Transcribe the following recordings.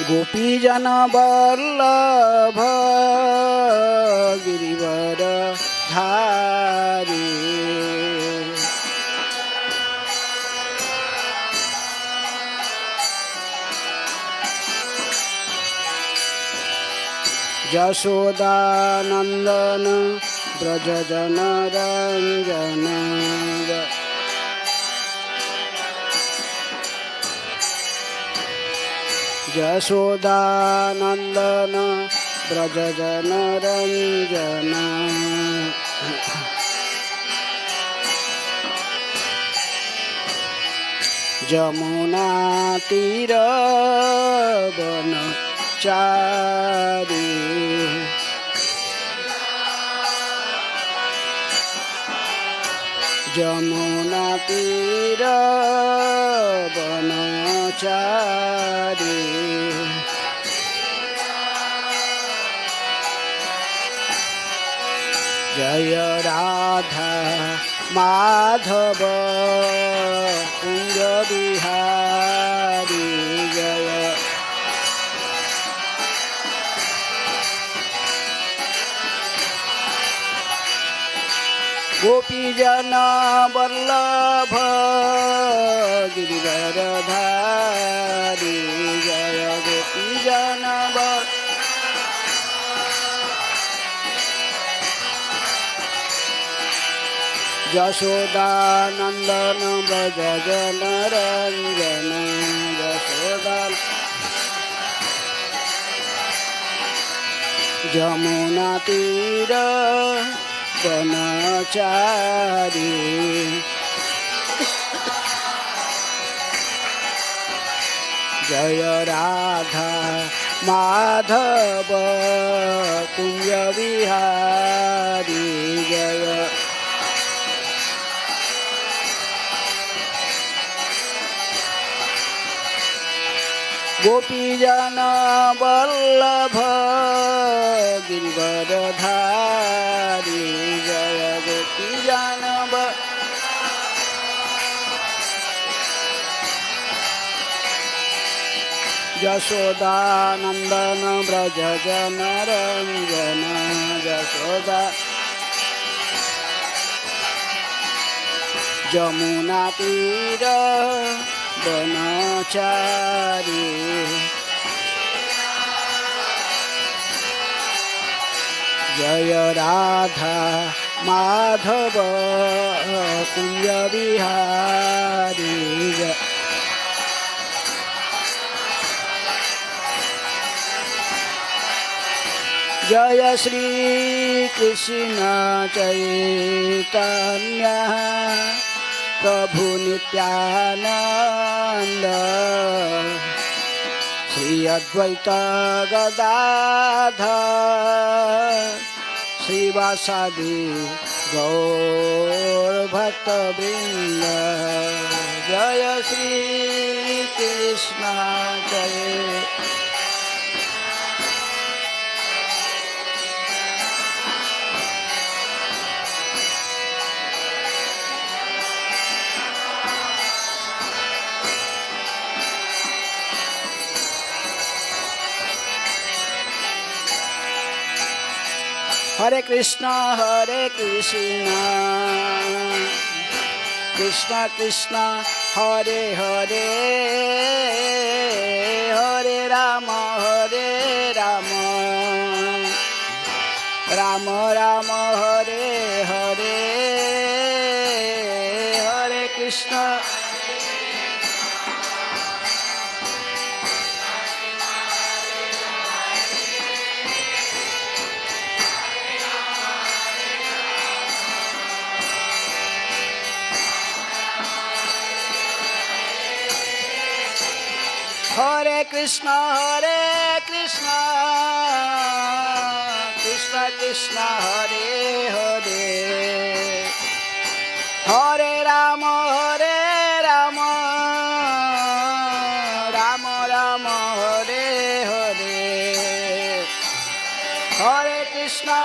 गोपीजन वल्लभ गिरिवर धारी यशोदानंदन ब्रज जन रंजन यशोदानंदन ब्रज जन रंजन जमुना तीर वन चारी जमुना तीर वन चारी जय राधा माधव कुंज बिहारी जय गोपीजन वल्लभ गिरिवर धारी जय गोपीजन यशोदानंदन ब्रज जन रंजन यशोदा जमुना तीर वनचारी जय राधा माधव कुंज बिहारी जय गोपीजन वल्लभ गिरिवर धारी जय गोपीजन यशोदानंदन ब्रज जन रंजन यशोदा जमुना तीर वनचारी जय राधा माधव कुंज बिहारी जय श्री कृष्ण चैतन्य प्रभु नित्यानंद श्री अद्वैत गदाधर श्रीवासादि गौर भक्त वृंद जय श्री कृष्ण चैतन्य हरे कृष्ण कृष्ण कृष्ण हरे हरे हरे राम राम राम हरे हरे हरे कृष्ण हरे Krishna Krishna Krishna Hare Hare Hare Ram Ram Ram Hare Hare Hare Krishna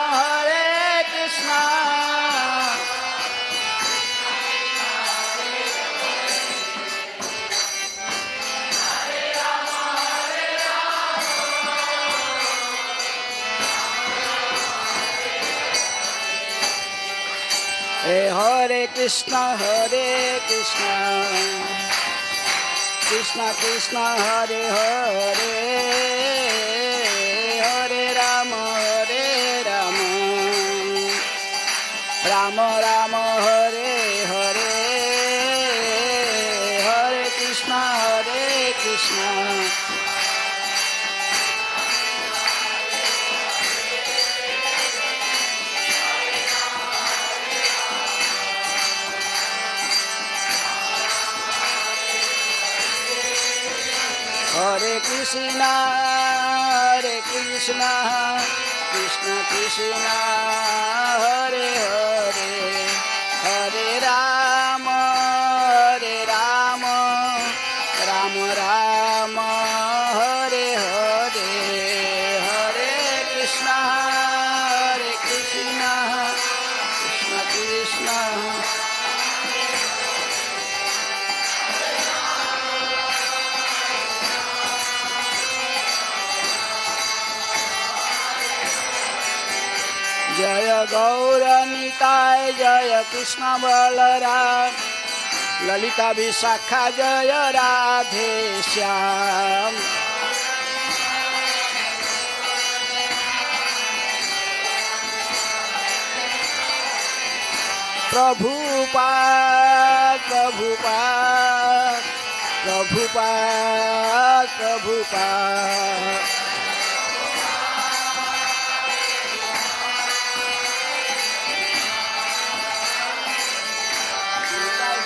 Hare Krishna Krishna Krishna Hare Hare Hare Rama Rama Rama Hare Hare Hare Krishna Hare Krishna Krishna Krishna Hare Hare Hare Rama Rama Rama Hare Hare Hare Krishna Krishna Krishna जय गौरनिताय जय कृष्ण बलराम ललिता विशाखा जय राधे श्याम प्रभुपाद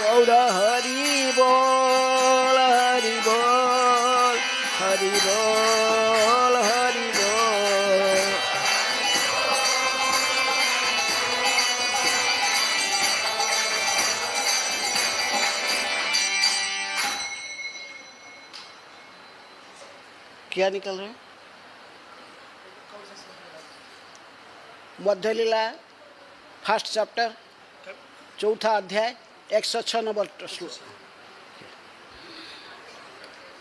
गौर हरि बोल हरि बोल हरि बोल हरि बोल क्या निकल रहे हैं? मध्य लीला फर्स्ट चैप्टर चौथा अध्याय 106 नंबर श्लोक।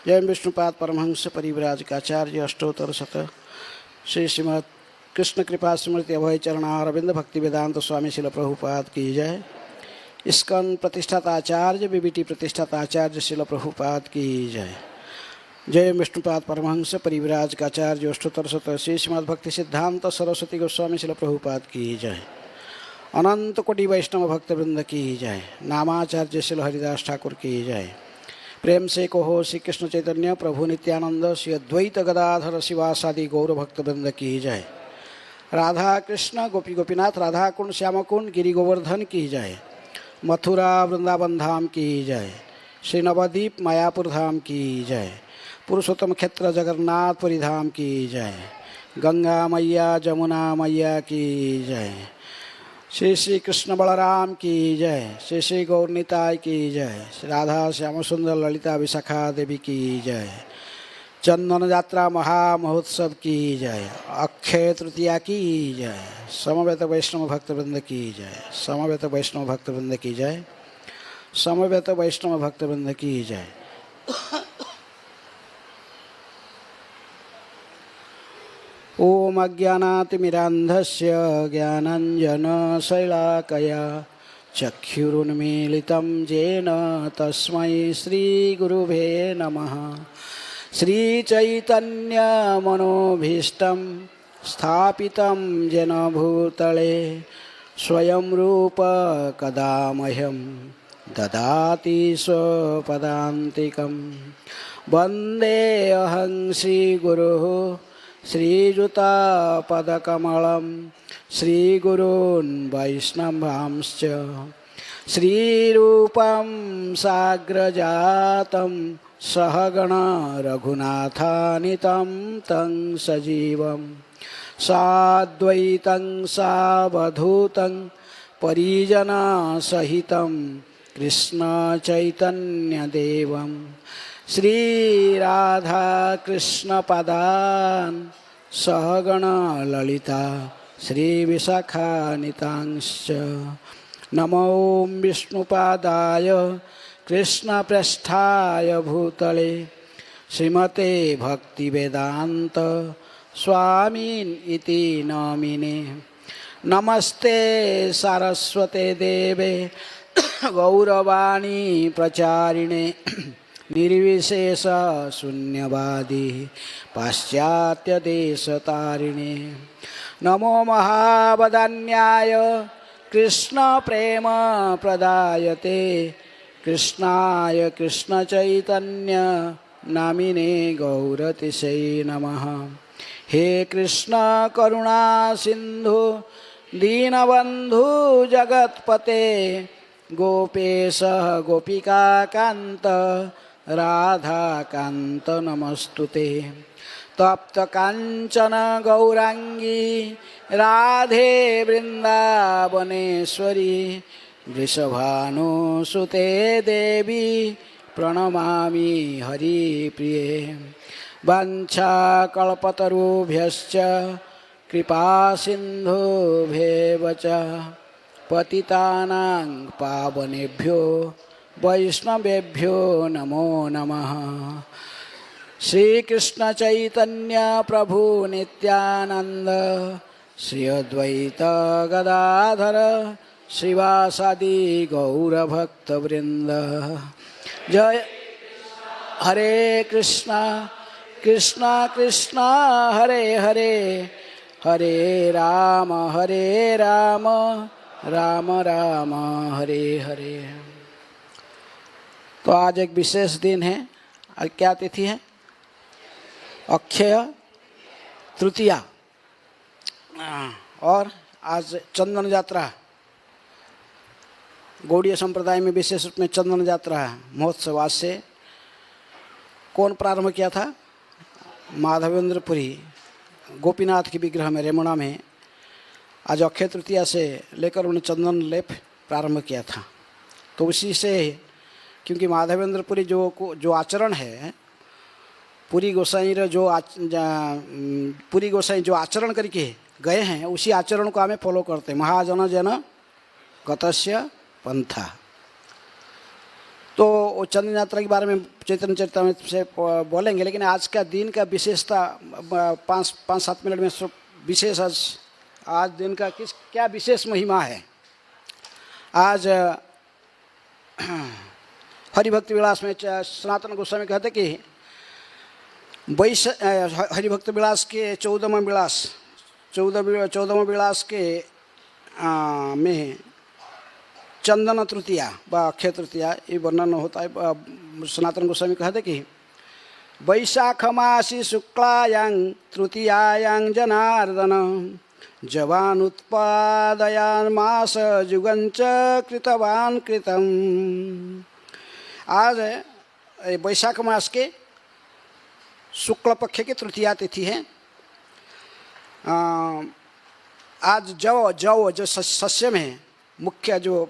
जय विष्णुपाद परमहंस परिव्राजकाचार्य अष्टोत्तर शत श्री श्रीमद कृष्ण कृपा स्मृति अभय चरणारविंद भक्ति वेदांत स्वामी शिल प्रभुपाद की जय। इस्कॉन प्रतिष्ठाताचार्य बीबीटी प्रतिष्ठाताचार्य शिल प्रभुपाद की जय। जय विष्णुपाद परमहंस परिव्राजकाचार्य अष्टोत्तर शत श्री श्रीमद भक्ति सिद्धांत सरस्वती गोस्वामी शिल प्रभुपाद की जय। अनंत कोटि वैष्णव भक्तवृंद की जय। नामाचार्य शिल हरिदास ठाकुर की जय। प्रेम से कहो श्री कृष्ण चैतन्य प्रभु नित्यानंद श्री अद्वैत गदाधर शिवासादि गौर भक्तवृंद की जय। राधा कृष्ण गोपी गोपीनाथ राधा कुंड श्याम कुंड गिरि गोवर्धन की जय। मथुरा वृंदावन धाम की जय। श्री नवद्वीप मायापुर धाम की जय। पुरुषोत्तम क्षेत्र जगन्नाथपुरी धाम की जय। गंगा मैया जमुना मैया की जय। श्री श्री कृष्ण बलराम की जय। श्री श्री गौरनिताय की जय। श्री राधा श्याम सुंदर ललिता विशाखा देवी की जय। चंदन यात्रा महामहोत्सव की जय। अक्षय तृतीया की जय। समवेत वैष्णव भक्तवृंद की जय। समवेत वैष्णव भक्तवृंद की जय। समवेत वैष्णव भक्तवृंद की जय। ओम अज्ञानातिमिरान्धस्य ज्ञानाञ्जनशलाकया चक्षुरुन्मीलितं येन तस्मै श्रीगुरुवे नमः। श्रीचैतन्यमनोभीष्टं स्थापितं येन भूतले स्वयं रूप कदा मह्यं ददाति स्वपदान्तिकं। वन्देऽहं श्रीगुरुः श्रीयुतापदकमलं श्रीगुरून् वैष्णवांश्च श्रीरूपं साग्रजातं सहगण रघुनाथानितं तं सजीवं साद्वैतं सावधूतं परिजनसहितं कृष्णचैतन्यदेवं श्रीराधा कृष्णपदान् सहगण ललिता श्रीविशाखानितांश्च। नमो विष्णुपादाय कृष्णप्रेष्ठाय भूतले श्रीमते भक्तिवेदान्त स्वामिन् इति नामिने। नमस्ते सारस्वते देवे गौरवाणी प्रचारिणे निर्विशेष शून्यवादी पाश्चात्य देश तारिणे नमो महावदान्याय कृष्ण प्रेम प्रदायते कृष्णाय कृष्ण चैतन्य नामिने गौरतिशै नमः। हे कृष्ण करुणा सिंधु दीनबंधु जगत्पते गोपेश गोपिका कांत राधा कांत नमस्तुते। तप्त कांचन गौरांगी राधे वृंदावनेश्वरी वृषभानुसुते देवी प्रणमामि हरिप्रिये। वाञ्छाकल्पतरुभ्यश्च कृपा सिन्धुभ्येव च पतितानां पावनेभ्यो वैष्णवेभ्यो नमो नमः। श्री कृष्ण चैतन्य प्रभु नित्यानंद श्री अद्वैत गदाधर श्रीवासादि गौरभक्तवृंद। जय हरे कृष्णा कृष्णा कृष्णा हरे हरे हरे राम राम राम हरे हरे। तो आज एक विशेष दिन है। आज क्या तिथि है? अक्षय तृतीया। और आज चंदन यात्रा, गौड़ीय संप्रदाय में विशेष रूप में चंदन यात्रा महोत्सव आज से कौन प्रारंभ किया था? माधवेंद्रपुरी गोपीनाथ के विग्रह में रेमुणा में आज अक्षय तृतीया से लेकर उन्हें चंदन लेप प्रारंभ किया था। तो उसी से, क्योंकि माधवेंद्रपुरी जो आचरण है, पुरी गोसाई जो आचरण करके गए हैं, उसी आचरण को हमें फॉलो करते हैं। महाजन जन गतस्य पंथा। तो वो चंदन यात्रा के बारे में चैतन्य चरितामृत से बोलेंगे, लेकिन आज का दिन का विशेषता 5-7 मिनट में विशेष आज दिन का क्या विशेष महिमा है। आज हरिभक्ति विलास में सनातन गोस्वामी कहते कि हरिभक्त विलास के 14वें विलास के में चंदन तृतीया व अक्षय तृतीया ये वर्णन होता है। सनातन गोस्वामी कहते कि वैशाख मासी शुक्लायां तृतीयायां जनार्दन जवान उत्पादयान मास जुगंच कृतवान कृतम। आज वैशाख मास के शुक्ल पक्ष की तृतीया तिथि है। आज जव जो सस्य में मुख्य जो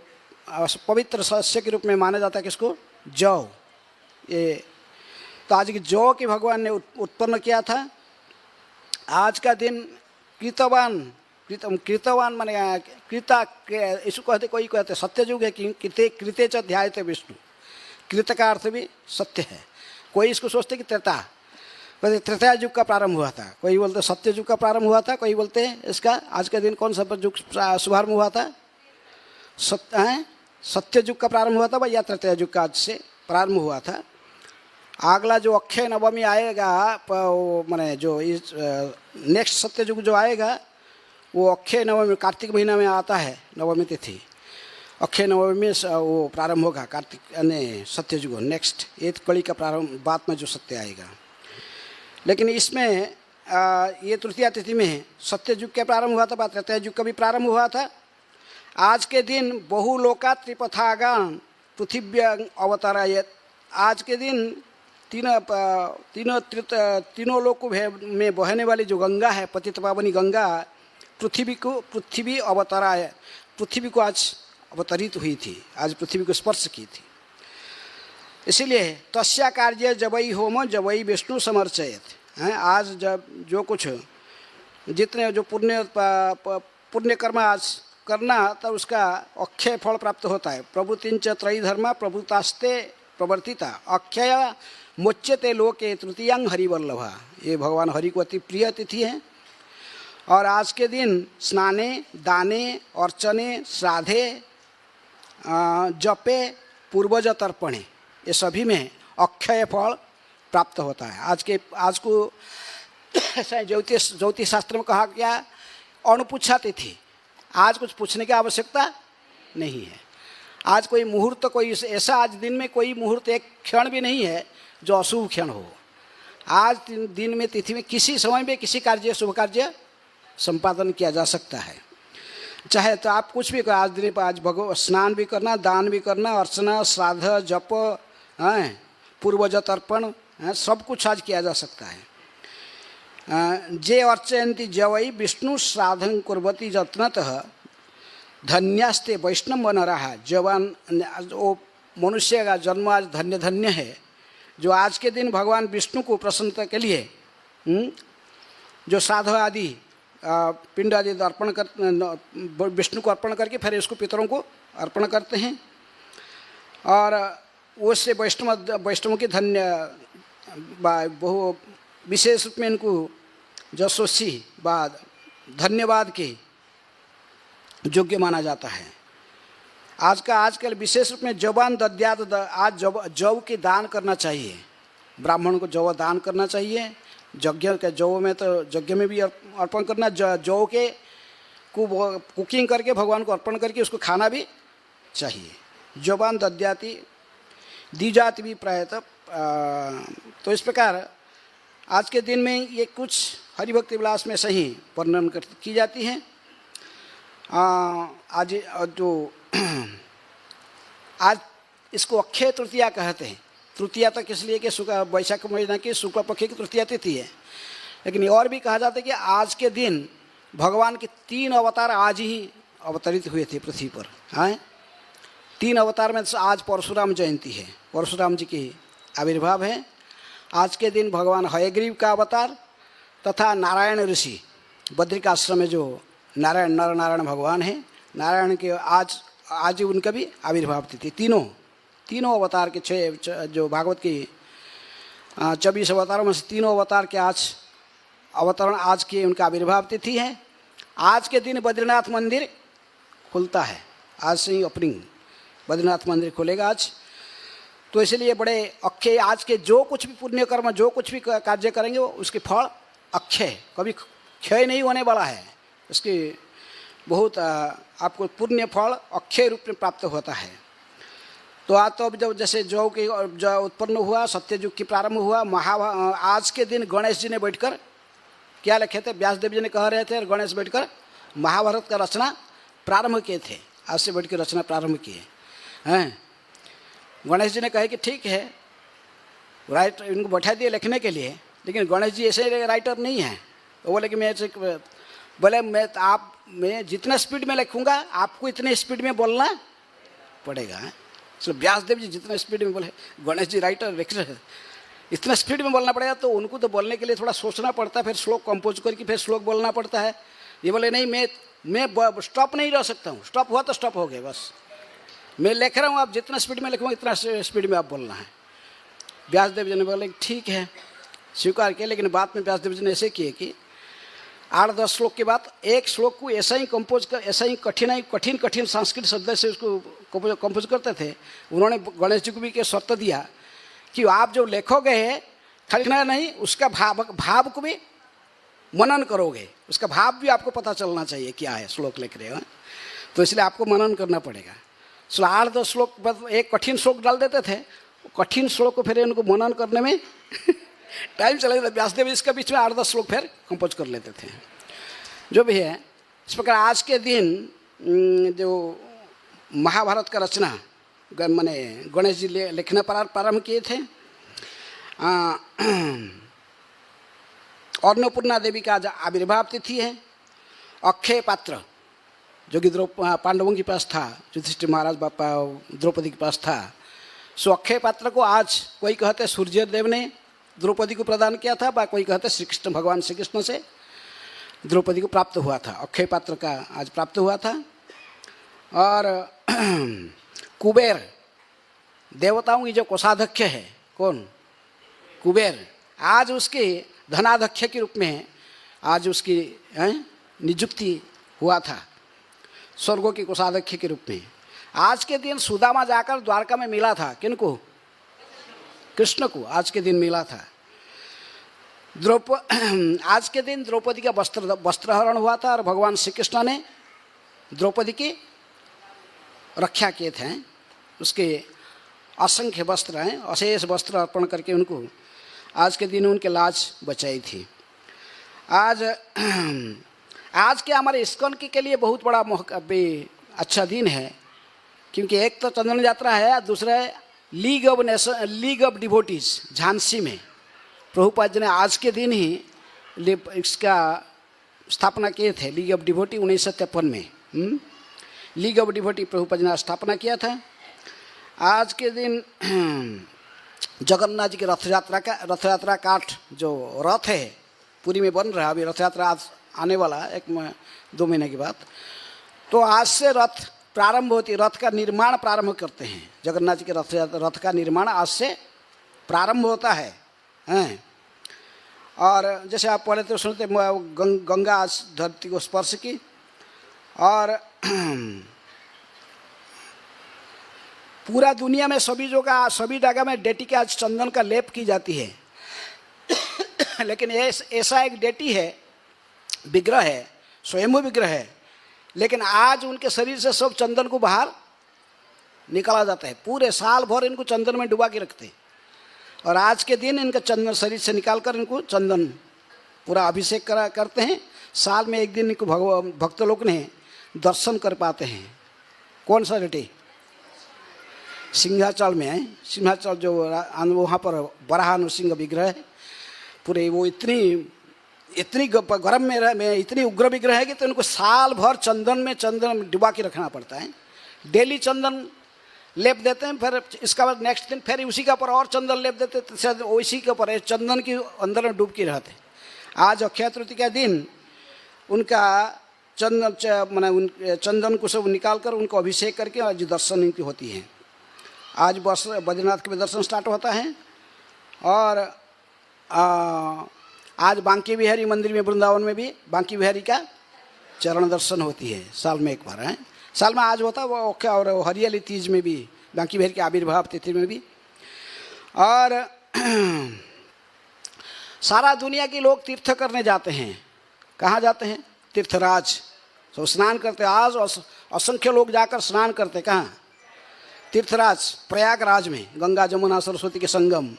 पवित्र सस्य के रूप में माना जाता है किसको? जौ। ये तो आज की जौ की भगवान ने उत्पन्न किया था। आज का दिन कृतवान माने कृता, इसको कहते, कोई कहते सत्ययुग है कि कृते च ध्यायते विष्णु। कृत का अर्थ भी सत्य है। कोई इसको सोचते कि त्रेता त्रेता युग का प्रारंभ हुआ था, कोई बोलते सत्य युग का प्रारंभ हुआ था, कोई बोलते इसका आज के दिन कौन सा युग शुभारंभ हुआ था? सत्य युग का प्रारंभ हुआ था या त्रेता युग का आज से प्रारंभ हुआ था। अगला जो अक्षय नवमी आएगा, माने जो इस नेक्स्ट सत्य युग जो आएगा वो अक्षय नवमी कार्तिक महीना में आता है। नवमी तिथि अक्षय नवमी में वो प्रारंभ होगा। कार्तिक यानी सत्य युग नेक्स्ट ये कली का प्रारंभ बाद में जो सत्य आएगा। लेकिन इसमें ये तृतीया तिथि में सत्य युग का प्रारंभ हुआ था, त्रेता युग का भी प्रारंभ हुआ था। आज के दिन बहुलोका त्रिपथागान पृथिव्या अवतारायत। आज के दिन तीनों लोक में बहने वाली जो गंगा है, पतित पावनी गंगा, पृथ्वी अवताराय, पृथ्वी को आज अवतरित हुई थी, आज पृथ्वी को स्पर्श की थी। इसीलिए तस्या कार्य जबई होम जबई विष्णु समर्चयत हैं। आज जब जो कुछ जितने जो पुण्य कर्म आज करना तब उसका अक्षय फल प्राप्त होता है। प्रभुतिंच त्रयी धर्मा प्रभुतास्ते प्रवर्तिता अक्षय मोच्यते लोके तृतीयांग हरिवल्लभा। ये भगवान हरि को अति प्रिय तिथि है। और आज के दिन स्नाने, दाने, अर्चने, श्राद्धे, जपे, पूर्वज तर्पणे, ये सभी में अक्षय फल प्राप्त होता है। आज को ज्योतिष शास्त्र में कहा गया अणुपूछा तिथि। आज कुछ पूछने की आवश्यकता नहीं है। आज कोई मुहूर्त, कोई ऐसा आज दिन में कोई मुहूर्त, एक क्षण भी नहीं है जो अशुभ क्षण हो। आज दिन में, तिथि में, किसी समय में किसी कार्य, शुभ कार्य संपादन किया जा सकता है। चाहे तो आप कुछ भी, आज दिन पर आज भगवान स्नान भी करना, दान भी करना, अर्चना, श्राद्ध, जप, पूर्वज तर्पण, सब कुछ आज किया जा सकता है। जे अर्चयन्ति जवै विष्णु श्राद्धं कुर्वती यत्नतः धन्यास्ते वैष्णव नरः। जवान वो मनुष्य का जन्म आज धन्य धन्य है जो आज के दिन भगवान विष्णु को प्रसन्नता के लिए जो श्राद्ध आदि पिंड आदि अर्पण कर, विष्णु को अर्पण करके फिर इसको पितरों को अर्पण करते हैं। और उससे वैष्णव की बहु विशेष रूप में इनको जसोसी बाद धन्यवाद के योग्य माना जाता है। आजकल विशेष रूप में जवान दद्यात, आज जव के दान करना चाहिए। ब्राह्मण को जव दान करना चाहिए। यज्ञ के जव में तो यज्ञ में भी अर्पण करना, जव के को कुकिंग करके भगवान को अर्पण करके उसको खाना भी चाहिए। जवान दद्याति दीजाति भी प्रायतः। तो इस प्रकार आज के दिन में ये कुछ हरिभक्ति विलास में सही वर्णन की जाती है। आज जो आज इसको अक्षय तृतीया कहते हैं। तृतीया तक इसलिए कि वैशाख महीना की शुक्ल पक्ष की तृतीया तिथि है। लेकिन और भी कहा जाता है कि आज के दिन भगवान के 3 अवतार आज ही अवतरित हुए थे पृथ्वी पर। हैं 3 अवतार में आज परशुराम जयंती है, परशुराम जी की आविर्भाव है। आज के दिन भगवान हयग्रीव का अवतार तथा नारायण ऋषि बद्रिकाश्रम में जो नर नारायण भगवान है, नारायण के आज उनका भी आविर्भाव तिथि। तीनों अवतार के 6 जो भागवत की 24 अवतारों में से 3 अवतार के आज अवतरण आज की उनका आविर्भाव तिथि है। आज के दिन बद्रीनाथ मंदिर खुलता है। आज से ही ओपनिंग बद्रीनाथ मंदिर खुलेगा आज। तो इसलिए बड़े अक्षय, आज के जो कुछ भी पुण्य कर्म, जो कुछ भी कार्य करेंगे वो उसके फल अक्षय, कभी क्षय नहीं होने वाला है। उसकी बहुत आपको पुण्य फल अक्षय रूप में प्राप्त होता है। तो आज तो जब जैसे जौ के जो उत्पन्न हुआ, सत्ययुग की प्रारंभ हुआ, आज के दिन गणेश जी ने बैठकर क्या लिखे थे, व्यासदेव जी ने कह रहे थे और गणेश बैठकर महाभारत का रचना प्रारंभ किए थे। आज से बैठ कर रचना प्रारंभ किए हैं। गणेश जी ने कहा कि ठीक है, राइट, इनको बैठा दिए लिखने के लिए, लेकिन गणेश जी ऐसे राइटर नहीं हैं। तो बोले कि मैं जितना स्पीड में लिखूंगा आपको इतने स्पीड में बोलना पड़ेगा। तो व्यासदेव जी जितना स्पीड में बोले, गणेश जी राइटर लिख रहे, इतना स्पीड में बोलना पड़ेगा। तो उनको तो बोलने के लिए थोड़ा सोचना पड़ता है, फिर श्लोक कंपोज करके फिर श्लोक बोलना पड़ता है। ये बोले नहीं, मैं स्टॉप नहीं रह सकता हूँ, स्टॉप हुआ तो स्टॉप हो गए, बस मैं लिख रहा हूँ, आप जितना स्पीड में लिखूँगा इतना स्पीड में आप बोलना है। व्यासदेव जी ने बोले ठीक है, स्वीकार किया। लेकिन बाद में व्यासदेव जी ने ऐसे किए कि 8-10 श्लोक के बाद एक श्लोक को ऐसा ही कंपोज कर, ऐसा ही कठिन संस्कृत शब्द से उसको कंपोज करते थे। उन्होंने गणेश जी को भी शर्त दिया कि आप जो लिखोगे खाली नहीं, उसका भाव को भी मनन करोगे, उसका भाव भी आपको पता चलना चाहिए क्या है श्लोक लिख रहे हो। तो इसलिए आपको मनन करना पड़ेगा। 8-10 श्लोक बाद एक कठिन श्लोक डाल देते थे, कठिन श्लोक को फिर उनको मनन करने में टाइम चला जाता। व्यासदेव इसका बीच में 8-10 श्लोक फिर कंपोज कर लेते थे। जो भी है, इस प्रकार आज के दिन जो महाभारत का रचना माने गणेश जी लिखना प्रारंभ किए थे। अन्नपूर्णा देवी का आविर्भाव तिथि है। अक्षय पात्र जो कि पांडवों के पास था, युधिष्ठिर महाराज बापा द्रौपदी के पास था, सो अक्षय पात्र को आज कोई कहते सूर्य देव ने द्रौपदी को प्रदान किया था, कोई कहते श्री कृष्ण, भगवान श्री कृष्ण से द्रौपदी को प्राप्त हुआ था। अक्षय पात्र का आज प्राप्त हुआ था। और कुबेर देवताओं की जो कोषाध्यक्ष है, कौन? कुबेर। आज उसके धनाध्यक्ष के रूप में आज उसकी नियुक्ति हुआ था स्वर्गों के कोषाध्यक्ष के रूप में। आज के दिन सुदामा जाकर द्वारका में मिला था, किनको? कृष्ण को आज के दिन मिला था। आज के दिन द्रौपदी का वस्त्रहरण हुआ था और भगवान श्री कृष्ण ने द्रौपदी की रक्षा किए थे। उसके असंख्य वस्त्र हैं, अशेष वस्त्र अर्पण करके उनको आज के दिन उनके लाज बचाई थी। आज के हमारे इस्कॉन के लिए बहुत बड़ा अच्छा दिन है, क्योंकि एक तो चंदन यात्रा है, दूसरा है लीग ऑफ डिवोटीज झांसी में। प्रभुपाद जी ने आज के दिन ही इसका स्थापना किए थे, लीग ऑफ डिवोटी 1953 में। League of devotee Prabhupada ji ने स्थापना किया था। आज के दिन जगन्नाथ जी की रथ यात्रा काठ जो रथ है पुरी में बन रहा है, अभी रथ यात्रा आज आने वाला है 1-2 महीने के बाद। तो आज से रथ प्रारंभ होती है, रथ का निर्माण प्रारंभ करते हैं। जगन्नाथ जी के रथ का निर्माण आज से प्रारंभ होता है। और जैसे आप पढ़े तो सुनते गंगा आज धरती को स्पर्श की, और पूरा दुनिया में सभी जगह में डेटी के आज चंदन का लेप की जाती है। लेकिन ऐसा एक डेटी है, विग्रह है, स्वयंभू विग्रह है, लेकिन आज उनके शरीर से सब चंदन को बाहर निकाला जाता है। पूरे साल भर इनको चंदन में डुबा के रखते हैं, और आज के दिन इनका चंदन शरीर से निकालकर इनको चंदन पूरा अभिषेक करते हैं। साल में एक दिन इनको भक्त लोग ने दर्शन कर पाते हैं। कौन सा डेटी? सिंहाचल में है। सिंहाचल जो वहाँ पर वराह नृसिंह विग्रह है, पूरे वो इतनी गर्म में इतनी उग्र विग्रह है कि तो इनको साल भर चंदन डुबा के रखना पड़ता है। डेली चंदन लेप देते हैं, फिर इसका बाद नेक्स्ट दिन फिर उसी के ऊपर और चंदन लेप देते हैं, शायद उसी के ऊपर चंदन के अंदर में डूब के रहते। आज अक्षय तृतीया का दिन उनका चंदन को सब निकाल कर उनको अभिषेक करके आज दर्शन इनकी होती है। आज बद्रीनाथ के भी दर्शन स्टार्ट होता है, और आज बांकी बिहारी मंदिर में वृंदावन में भी बांकी बिहारी का चरण दर्शन होती है, साल में एक बार है। साल में आज होता है वो, और हरियाली तीज में भी, बांकी बिहारी के आविर्भाव तिथि में भी। और सारा दुनिया के लोग तीर्थ करने जाते हैं। कहाँ जाते हैं? तीर्थराज। तो स्नान करते, आज असंख्य लोग जाकर स्नान करते। कहाँ? तीर्थराज, प्रयागराज में, गंगा जमुना सरस्वती के संगम।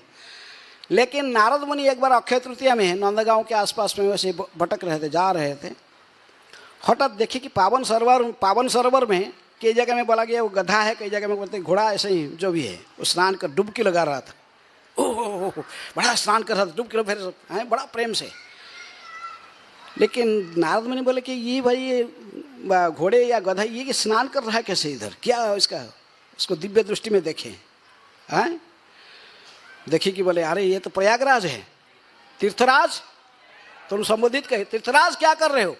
लेकिन नारद मुनि एक बार अक्षय तृतीया में नंदगांव के आसपास में वैसे भटक रहे थे, जा रहे थे। हठात देखे कि पावन सरोवर में कई जगह में बोला गया वो गधा है, कई जगह में बोलते घोड़ा, ऐसे ही जो भी है, वो स्नान कर डुबकी लगा रहा था। ओह, बड़ा स्नान कर रहा था, डुबकी फिर है बड़ा प्रेम से। लेकिन नारद मुनि बोले कि ये भाई ये घोड़े या गधा ये कि स्नान कर रहा है कैसे इधर, क्या इसको दिव्य दृष्टि में देखें। हैं देखिए कि बोले अरे ये तो प्रयागराज है, तीर्थराज। तो उन्हें संबोधित कहे, तीर्थराज क्या कर रहे हो?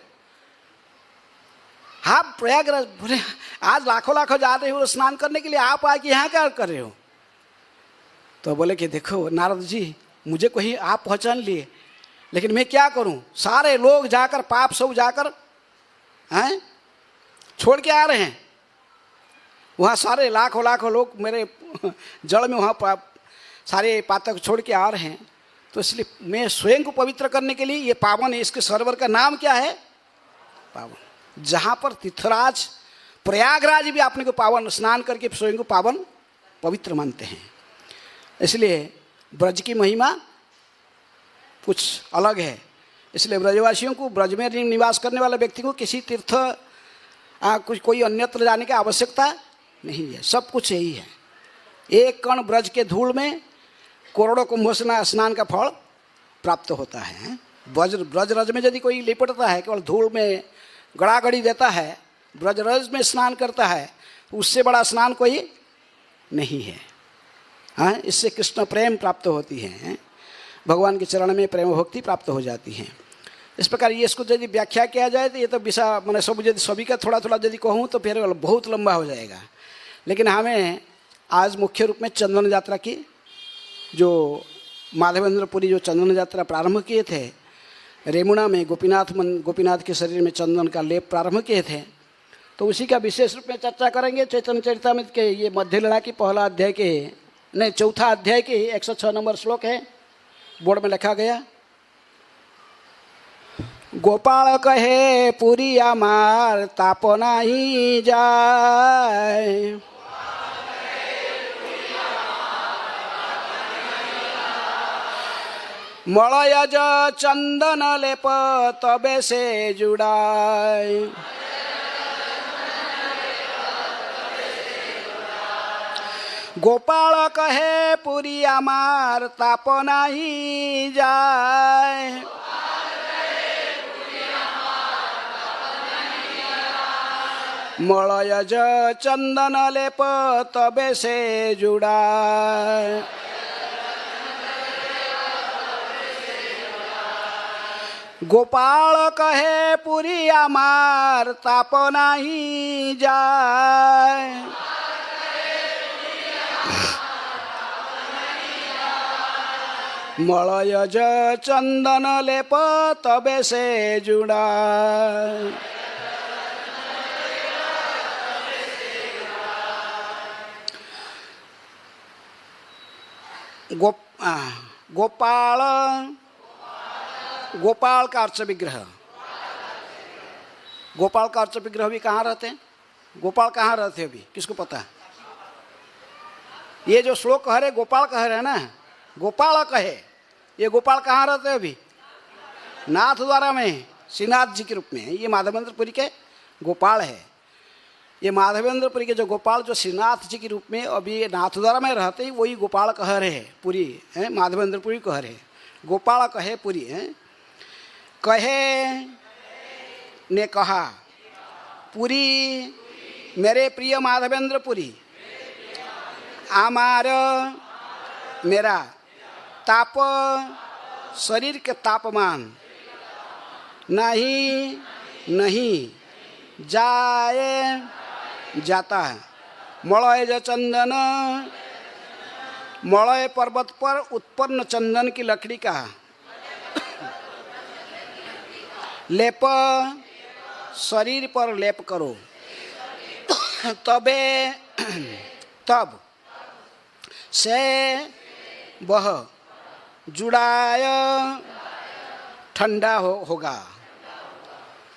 हाँ प्रयागराज। बोले आज लाखों जा रहे हो स्नान करने के लिए, आप आके यहाँ क्या कर रहे हो? तो बोले कि देखो नारद जी, मुझे कोई आप पहचान लिए, लेकिन मैं क्या करूं, सारे लोग जाकर पाप सब जाकर हैं छोड़ के आ रहे हैं। वहाँ सारे लाखों लोग मेरे जड़ में वहाँ सारे पातक छोड़ के आ रहे हैं। तो इसलिए मैं स्वयं को पवित्र करने के लिए ये पावन है। इसके सरोवर का नाम क्या है? पावन। जहाँ पर तीर्थराज प्रयागराज भी अपने को पावन स्नान करके स्वयं को पावन पवित्र मानते हैं। इसलिए ब्रज की महिमा कुछ अलग है। इसलिए ब्रजवासियों को, ब्रज में निवास करने वाले व्यक्ति को किसी तीर्थ कोई अन्यत्र जाने की आवश्यकता नहीं है, सब कुछ यही है। एक कण ब्रज के धूल में करोड़ों कुंभ स्नान का फल प्राप्त होता है। ब्रज रज में यदि कोई लिपटता है, केवल धूल में गड़ागड़ी देता है, ब्रज रज में स्नान करता है, उससे बड़ा स्नान कोई नहीं है। हाँ, इससे कृष्ण प्रेम प्राप्त होती है, भगवान के चरण में प्रेम भक्ति प्राप्त हो जाती है। इस प्रकार ये इसको यदि व्याख्या किया जाए तो ये तो विषय मैंने सब यदि सभी का थोड़ा यदि कहूँ तो फिर बहुत लंबा हो जाएगा। लेकिन हमें आज मुख्य रूप में चंदन यात्रा की, जो माधवेंद्र पुरी जो चंदन यात्रा प्रारंभ किए थे, रेमुणा में गोपीनाथ के शरीर में चंदन का लेप प्रारंभ किए थे, तो उसी का विशेष रूप में चर्चा करेंगे। चैतन्य चरितामृत के ये मध्य लीला की पहला अध्याय के नहीं चौथा अध्याय के 106 नंबर श्लोक है, बोर्ड में लिखा गया। गोपाल कहे पुरी आमार ताप नाही जाय, मलयज चंदन लेप तबे से जुड़ाय। गोपाल कहे पुरी आमार ताप नाही जाय, मलयज चंदन लेप तबे से जुड़ाय। गोपाल कहे पुरी आमार ताप नाही जाय, मलयज चंदन लेप तबे से जुड़ाय। गोपाल, गोपाल का अर्च विग्रह, गोपाल का अर्च विग्रह भी कहाँ रहते हैं? गोपाल कहाँ रहते हैं अभी, किसको पता है? ये जो श्लोक कह रहे गोपाल कह रहे हैं ना, गोपाल कहे, ये गोपाल कहाँ रहते हैं अभी? नाथ द्वारा में श्रीनाथ जी के रूप में। ये माधवेंद्रपुरी के गोपाल है। ये माधवेंद्रपुरी के जो गोपाल जो श्रीनाथ जी के रूप में अभी नाथ द्वारा में रहते ही वही गोपाल कह रहे हैं, पुरी है माधवेंद्रपुरी कह रहे हैं। गोपाल कहे पुरी है। कहे ने कहा पुरी मेरे प्रिय माधवेंद्रपुरी, आमार मेरा ताप शरीर के तापमान नहीं नहीं जाए जाता है। मलय जो चंदन, मलय पर्वत पर उत्पन्न चंदन की लकड़ी का लेप शरीर पर लेप करो, तबे तब से वह जुड़ाय ठंडा होगा।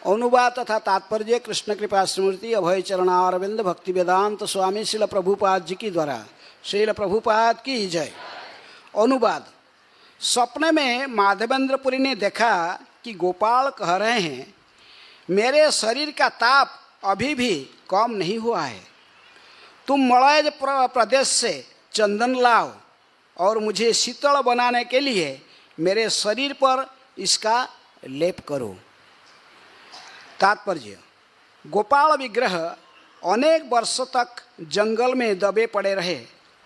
अनुवाद तथा तात्पर्य कृष्ण कृपा स्मृति अभय चरणारविंद भक्ति वेदांत स्वामी श्रील प्रभुपाद जी की द्वारा। श्रील प्रभुपाद की जय। अनुवाद। स्वप्न में माधवेंद्रपुरी ने देखा कि गोपाल कह रहे हैं मेरे शरीर का ताप अभी भी कम नहीं हुआ है, तुम मलय प्रदेश से चंदन लाओ और मुझे शीतल बनाने के लिए मेरे शरीर पर इसका लेप करो। तात्पर्य। गोपाल विग्रह अनेक वर्षों तक जंगल में दबे पड़े रहे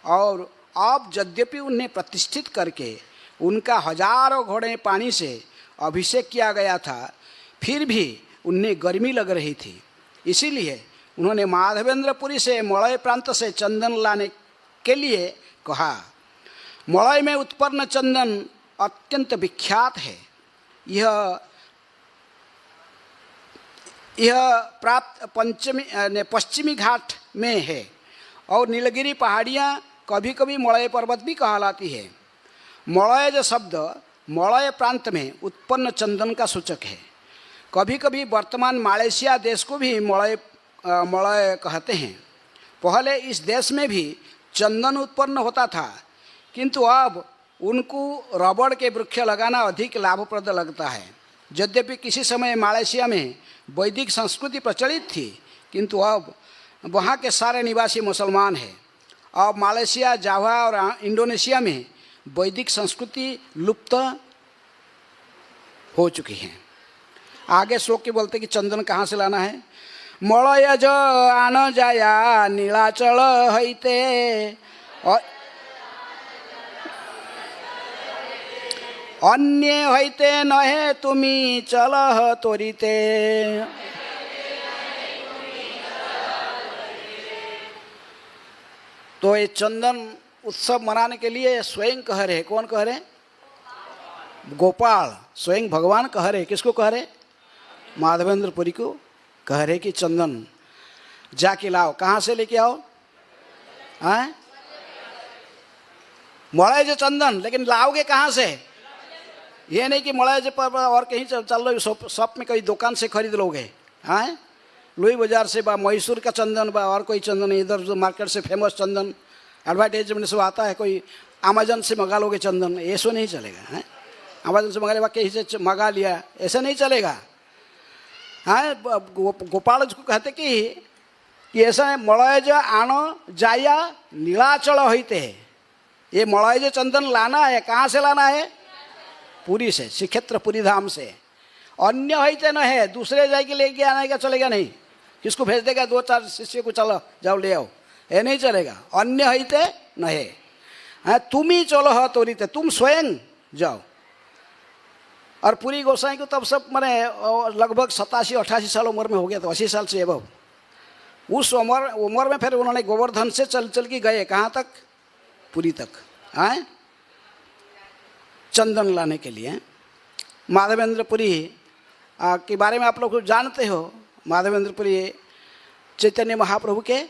और अब यद्यपि उन्हें प्रतिष्ठित करके उनका हजारों घड़े पानी से अभिषेक किया गया था, फिर भी उन्हें गर्मी लग रही थी। इसीलिए उन्होंने माधवेंद्रपुरी से मलय प्रांत से चंदन लाने के लिए कहा। मलय में उत्पन्न चंदन अत्यंत विख्यात है। यह प्राप्त पश्चिमी घाट में है और नीलगिरी पहाड़ियाँ कभी कभी मलय पर्वत भी कहलाती है। मलय जो शब्द मलय प्रांत में उत्पन्न चंदन का सूचक है। कभी कभी वर्तमान मलेशिया देश को भी मलय कहते हैं। पहले इस देश में भी चंदन उत्पन्न होता था, किंतु अब उनको रबड़ के वृक्ष लगाना अधिक लाभप्रद लगता है। यद्यपि किसी समय मलेशिया में वैदिक संस्कृति प्रचलित थी, किंतु अब वहाँ के सारे निवासी मुसलमान हैं। अब मलेशिया, जावा और इंडोनेशिया में वैदिक संस्कृति लुप्त हो चुकी है। आगे श्लोक के बोलते कि चंदन कहाँ से लाना है। मलय ज आन जाया नीलाचल हईते अन्य हईते नहे तुमी चलह तोरीते। तो ये चंदन उत्सव मनाने के लिए स्वयं कह रहे। कौन कह रहे? गोपाल स्वयं भगवान कह रहे, किसको कह रहे? माधवेंद्रपुरी को कह रहे कि चंदन जाके लाओ। कहाँ से लेके आओ? हैं? मड़ाई चंदन, लेकिन लाओगे कहाँ से? ये नहीं कि मड़ाई पर और कहीं चल लो शॉप में कोई दुकान से खरीद लोगे। हैं? लोई बाजार से बा मैसूर का चंदन बा और कोई चंदन इधर जो मार्केट से फेमस चंदन एडवर्टाइजमेंट से आता है, कोई अमेजन से मंगा लोगे चंदन, ऐसा नहीं चलेगा। हैं? अमेजन से मंगा लिया, कहीं से मंगा लिया, ऐसा नहीं चलेगा। हाँ, गोपाल को कहते कि ऐसा है, मलयज आण जाया नीलाचल होते है। ये मलयज चंदन लाना है, कहाँ से लाना है? पुरी से, श्रीक्षेत्र पुरी धाम से। अन्य होते न है, दूसरे जाके लेके आने का चलेगा नहीं। किसको भेज देगा? 2-4 शिष्य को, चलो जाओ ले आओ, ये नहीं चलेगा। अन्य होते न है। हाँ, तुम ही चलो हो तोरीते, तुम स्वयं जाओ। और पूरी गोसाई को तब सब मैंने लगभग 87-88 साल उम्र में हो गया, तो 80 साल से एबव। उस उम्र में फिर उन्होंने गोवर्धन से चल चल के गए कहाँ तक? पुरी तक। आए चंदन लाने के लिए। माधवेंद्रपुरी के बारे में आप लोग जानते हो। माधवेंद्रपुरी चैतन्य महाप्रभु के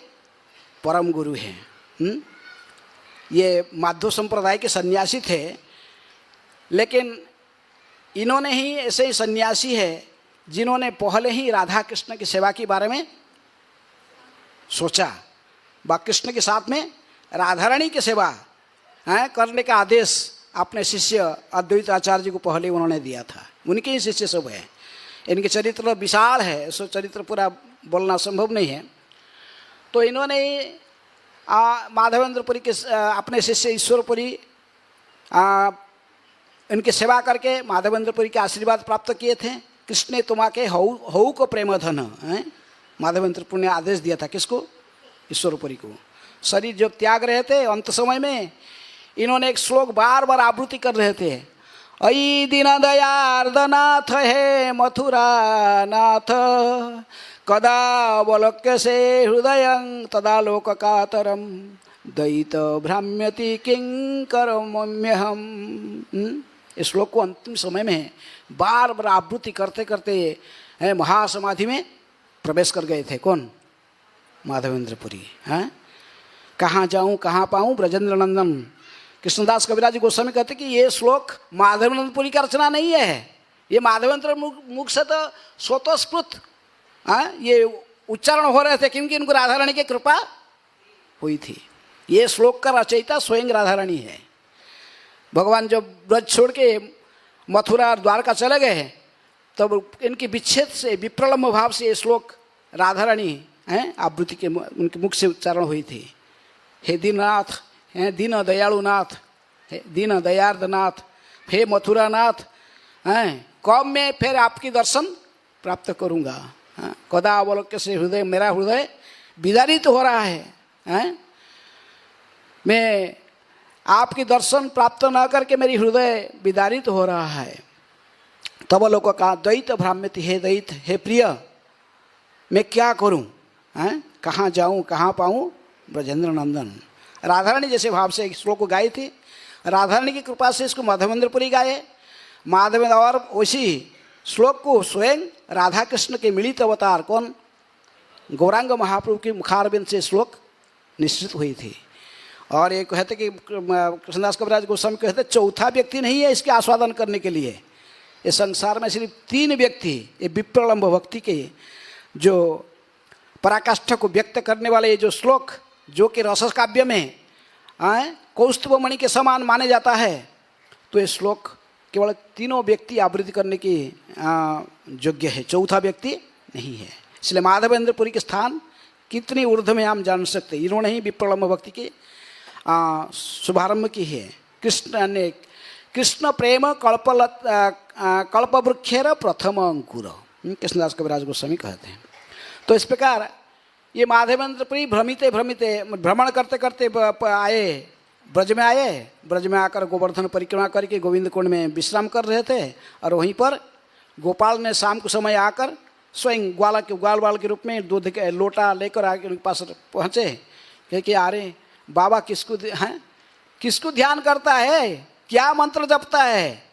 परम गुरु हैं। ये माधव संप्रदाय के सन्यासी थे, लेकिन इन्होंने ही ऐसे ही सन्यासी है जिन्होंने पहले ही राधा कृष्ण की सेवा के बारे में सोचा। बा कृष्ण के साथ में राधा रानी की सेवा करने का आदेश अपने शिष्य अद्वैत आचार्य जी को पहले उन्होंने दिया था। उनके ही शिष्य सब है। इनके चरित्र विशाल है, सो चरित्र पूरा बोलना संभव नहीं है। तो इन्होंने माधवेंद्रपुरी के अपने शिष्य ईश्वरपुरी इनकी सेवा करके माधवेंद्रपुरी के आशीर्वाद प्राप्त किए थे। कृष्ण तुम्हाके हऊ को प्रेम धन है, माधवेंद्रपुरी ने आदेश दिया था। किसको? ईश्वरपुरी को। शरीर जब त्याग रहे थे अंत समय में, इन्होंने एक श्लोक बार बार आवृत्ति कर रहे थे। अयि दीन दयार्दनाथ हे मथुरा नाथ, कदा अवलोक्य से हृदय तदा लोक कातरम, दयित भ्राम्यति किंकरम्यहम। इस श्लोक को अंतिम समय में बार बार आवृत्ति करते करते महासमाधि में प्रवेश कर गए थे। कौन? माधवेंद्रपुरी। हैं? कहाँ जाऊँ कहाँ पाऊँ ब्रजेंद्र नंदन। कृष्णदास कविराज गोस्वामी कहते कि ये श्लोक माधवेंद्रपुरी का रचना नहीं है, ये माधवेंद्र मुख से तो स्वतःस्फूर्त ये उच्चारण हो रहे थे, क्योंकि इनको राधा रानी की कृपा हुई थी। ये श्लोक का रचयिता स्वयं राधा रानी है। भगवान जब ब्रज छोड़ के मथुरा और द्वारका चले गए, तब इनके विच्छेद से विप्रलम्ब भाव से ये श्लोक राधा रानी आवृत्ति के उनके मुख से उच्चारण हुई थी। हे दीननाथ, हे दीन दयालुनाथ, हे दीन दयार्दनाथ, हे मथुरानाथ, कब मैं फिर आपकी दर्शन प्राप्त करूँगा? कदा अवलोक्य से हृदय, मेरा हृदय विदारित हो रहा है। मैं आपकी दर्शन प्राप्त न करके मेरी हृदय विदारित हो रहा है। तब लोगों का द्वैत भ्राम्यति, हे दैत, हे प्रिय, मैं क्या करूं? कहाँ जाऊं कहाँ पाऊं ब्रजेंद्र नंदन। राधा रानी जैसे भाव से एक श्लोक को गाई थी। राधा रानी की कृपा से इसको माधवेंद्रपुरी गाए। माधवेंद्र और उसी श्लोक को स्वयं राधा कृष्ण के मिलित अवतार कौन? गौरांग महाप्रभु की मुखारबिंद से श्लोक निश्चित हुई थी। और ये कहते कि कृष्णदास कविराज गोस्वामी कहते चौथा व्यक्ति नहीं है इसके आस्वादन करने के लिए। ये संसार में सिर्फ 3 व्यक्ति, ये विप्रलम्ब भक्ति के जो पराकाष्ठा को व्यक्त करने वाले ये जो श्लोक, जो कि रस काव्य में कौस्तुभ मणि के समान माने जाता है, तो ये श्लोक केवल 3 व्यक्ति आवृत्ति करने की योग्य है, चौथा व्यक्ति नहीं है। इसलिए माधवेंद्रपुरी के स्थान कितनी ऊर्ध्व में हम जान सकते। इन्होंने ही विप्रलम्ब भक्ति की शुभारंभ की है। कृष्ण ने कृष्ण प्रेम कल्पवृक्षेर प्रथम अंकुर, कृष्णदास कविराज गोस्वामी कहते हैं। तो इस प्रकार ये माधवेंद्रपुरी भ्रमण करते करते आए, ब्रज में आए। ब्रज में आकर गोवर्धन परिक्रमा करके गोविंद कुंड में विश्राम कर रहे थे। और वहीं पर गोपाल ने शाम के समय आकर स्वयं ग्वाल के रूप में दूध के लोटा लेकर आके उनके पास पहुँचे। कि अरे बाबा किसको ध्यान करता है, क्या मंत्र जपता है?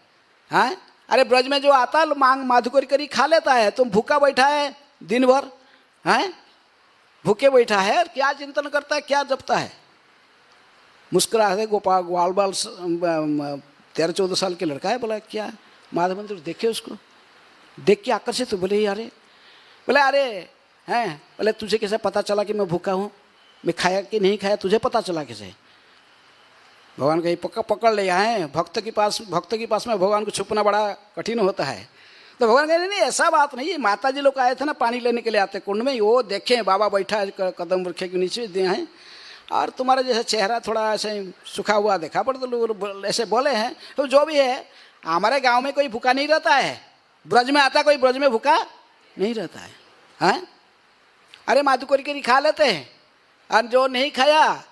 हाँ, अरे ब्रज में जो आता है मांग माधुकरी करी खा लेता है, तुम भूखा बैठा है दिन भर, हैं भूखे बैठा है, क्या चिंतन करता है, क्या जपता है। मुस्कुरा है गोपाल ग्वाल बाल 13-14 साल के लड़का है, बोला क्या माधव मंदिर देखे, उसको देख के आकर्षित तो बोले यारे, बोले अरे हैं, बोले तुझे कैसे पता चला कि मैं भूखा हूँ, मैं खाया कि नहीं खाया तुझे पता चला कैसे। भगवान कहीं पकड़ लिया है, भक्त के पास में भगवान को छुपना बड़ा कठिन होता है। तो भगवान कह नहीं ऐसा बात नहीं है, माता जी लोग आए थे ना पानी लेने के लिए आते कुंड में, वो देखें बाबा बैठा है कदम वृक्ष के नीचे दिए हैं, और तुम्हारा जैसे चेहरा थोड़ा ऐसे सूखा हुआ देखा पर तो लोग ऐसे बोले हैं। तो जो भी है, हमारे गांव में कोई भूखा नहीं रहता है, ब्रज में आता कोई ब्रज में भूखा नहीं रहता है, हैं? अरे माधुकरी करी खा लेते हैं, और जो नहीं खाया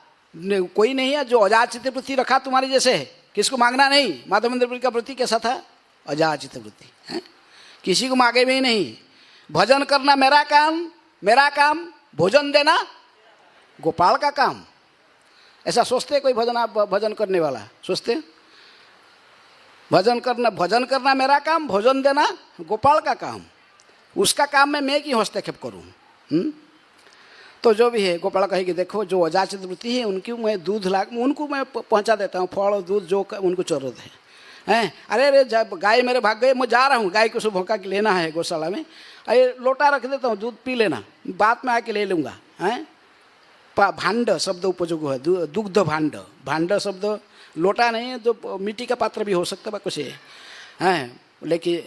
कोई नहीं है, जो अजाचित वृत्ति रखा तुम्हारी जैसे, किसको मांगना नहीं। माधव मंदिर का वृत्ति कैसा था, अजाचित वृत्ति है, किसी को मांगे भी नहीं। भजन करना मेरा काम, भोजन देना गोपाल का काम, ऐसा सोचते कोई भजन करने वाला सोचते। भजन करना मेरा काम, भोजन देना गोपाल का काम, उसका काम में मैं क्यों हस्तक्षेप करूं। तो जो भी है गोपाल कहेगी देखो जो अजाचित वृत्ति है उनकी मैं दूध उनको मैं पहुंचा देता हूँ, फल दूध जो उनको जरूरत है, हैं। अरे गाय मेरे भाग गए, मैं जा रहा हूँ, गाय को सब भोंका के लेना है गौशाला में, अरे लोटा रख देता हूँ, दूध पी लेना, बाद में आके ले लूँगा, हैं। भांड शब्द उपयोग है, दुग्ध भांड शब्द लोटा नहीं है, जो मिट्टी का पात्र भी हो सकता है कुछ हैं। लेकिन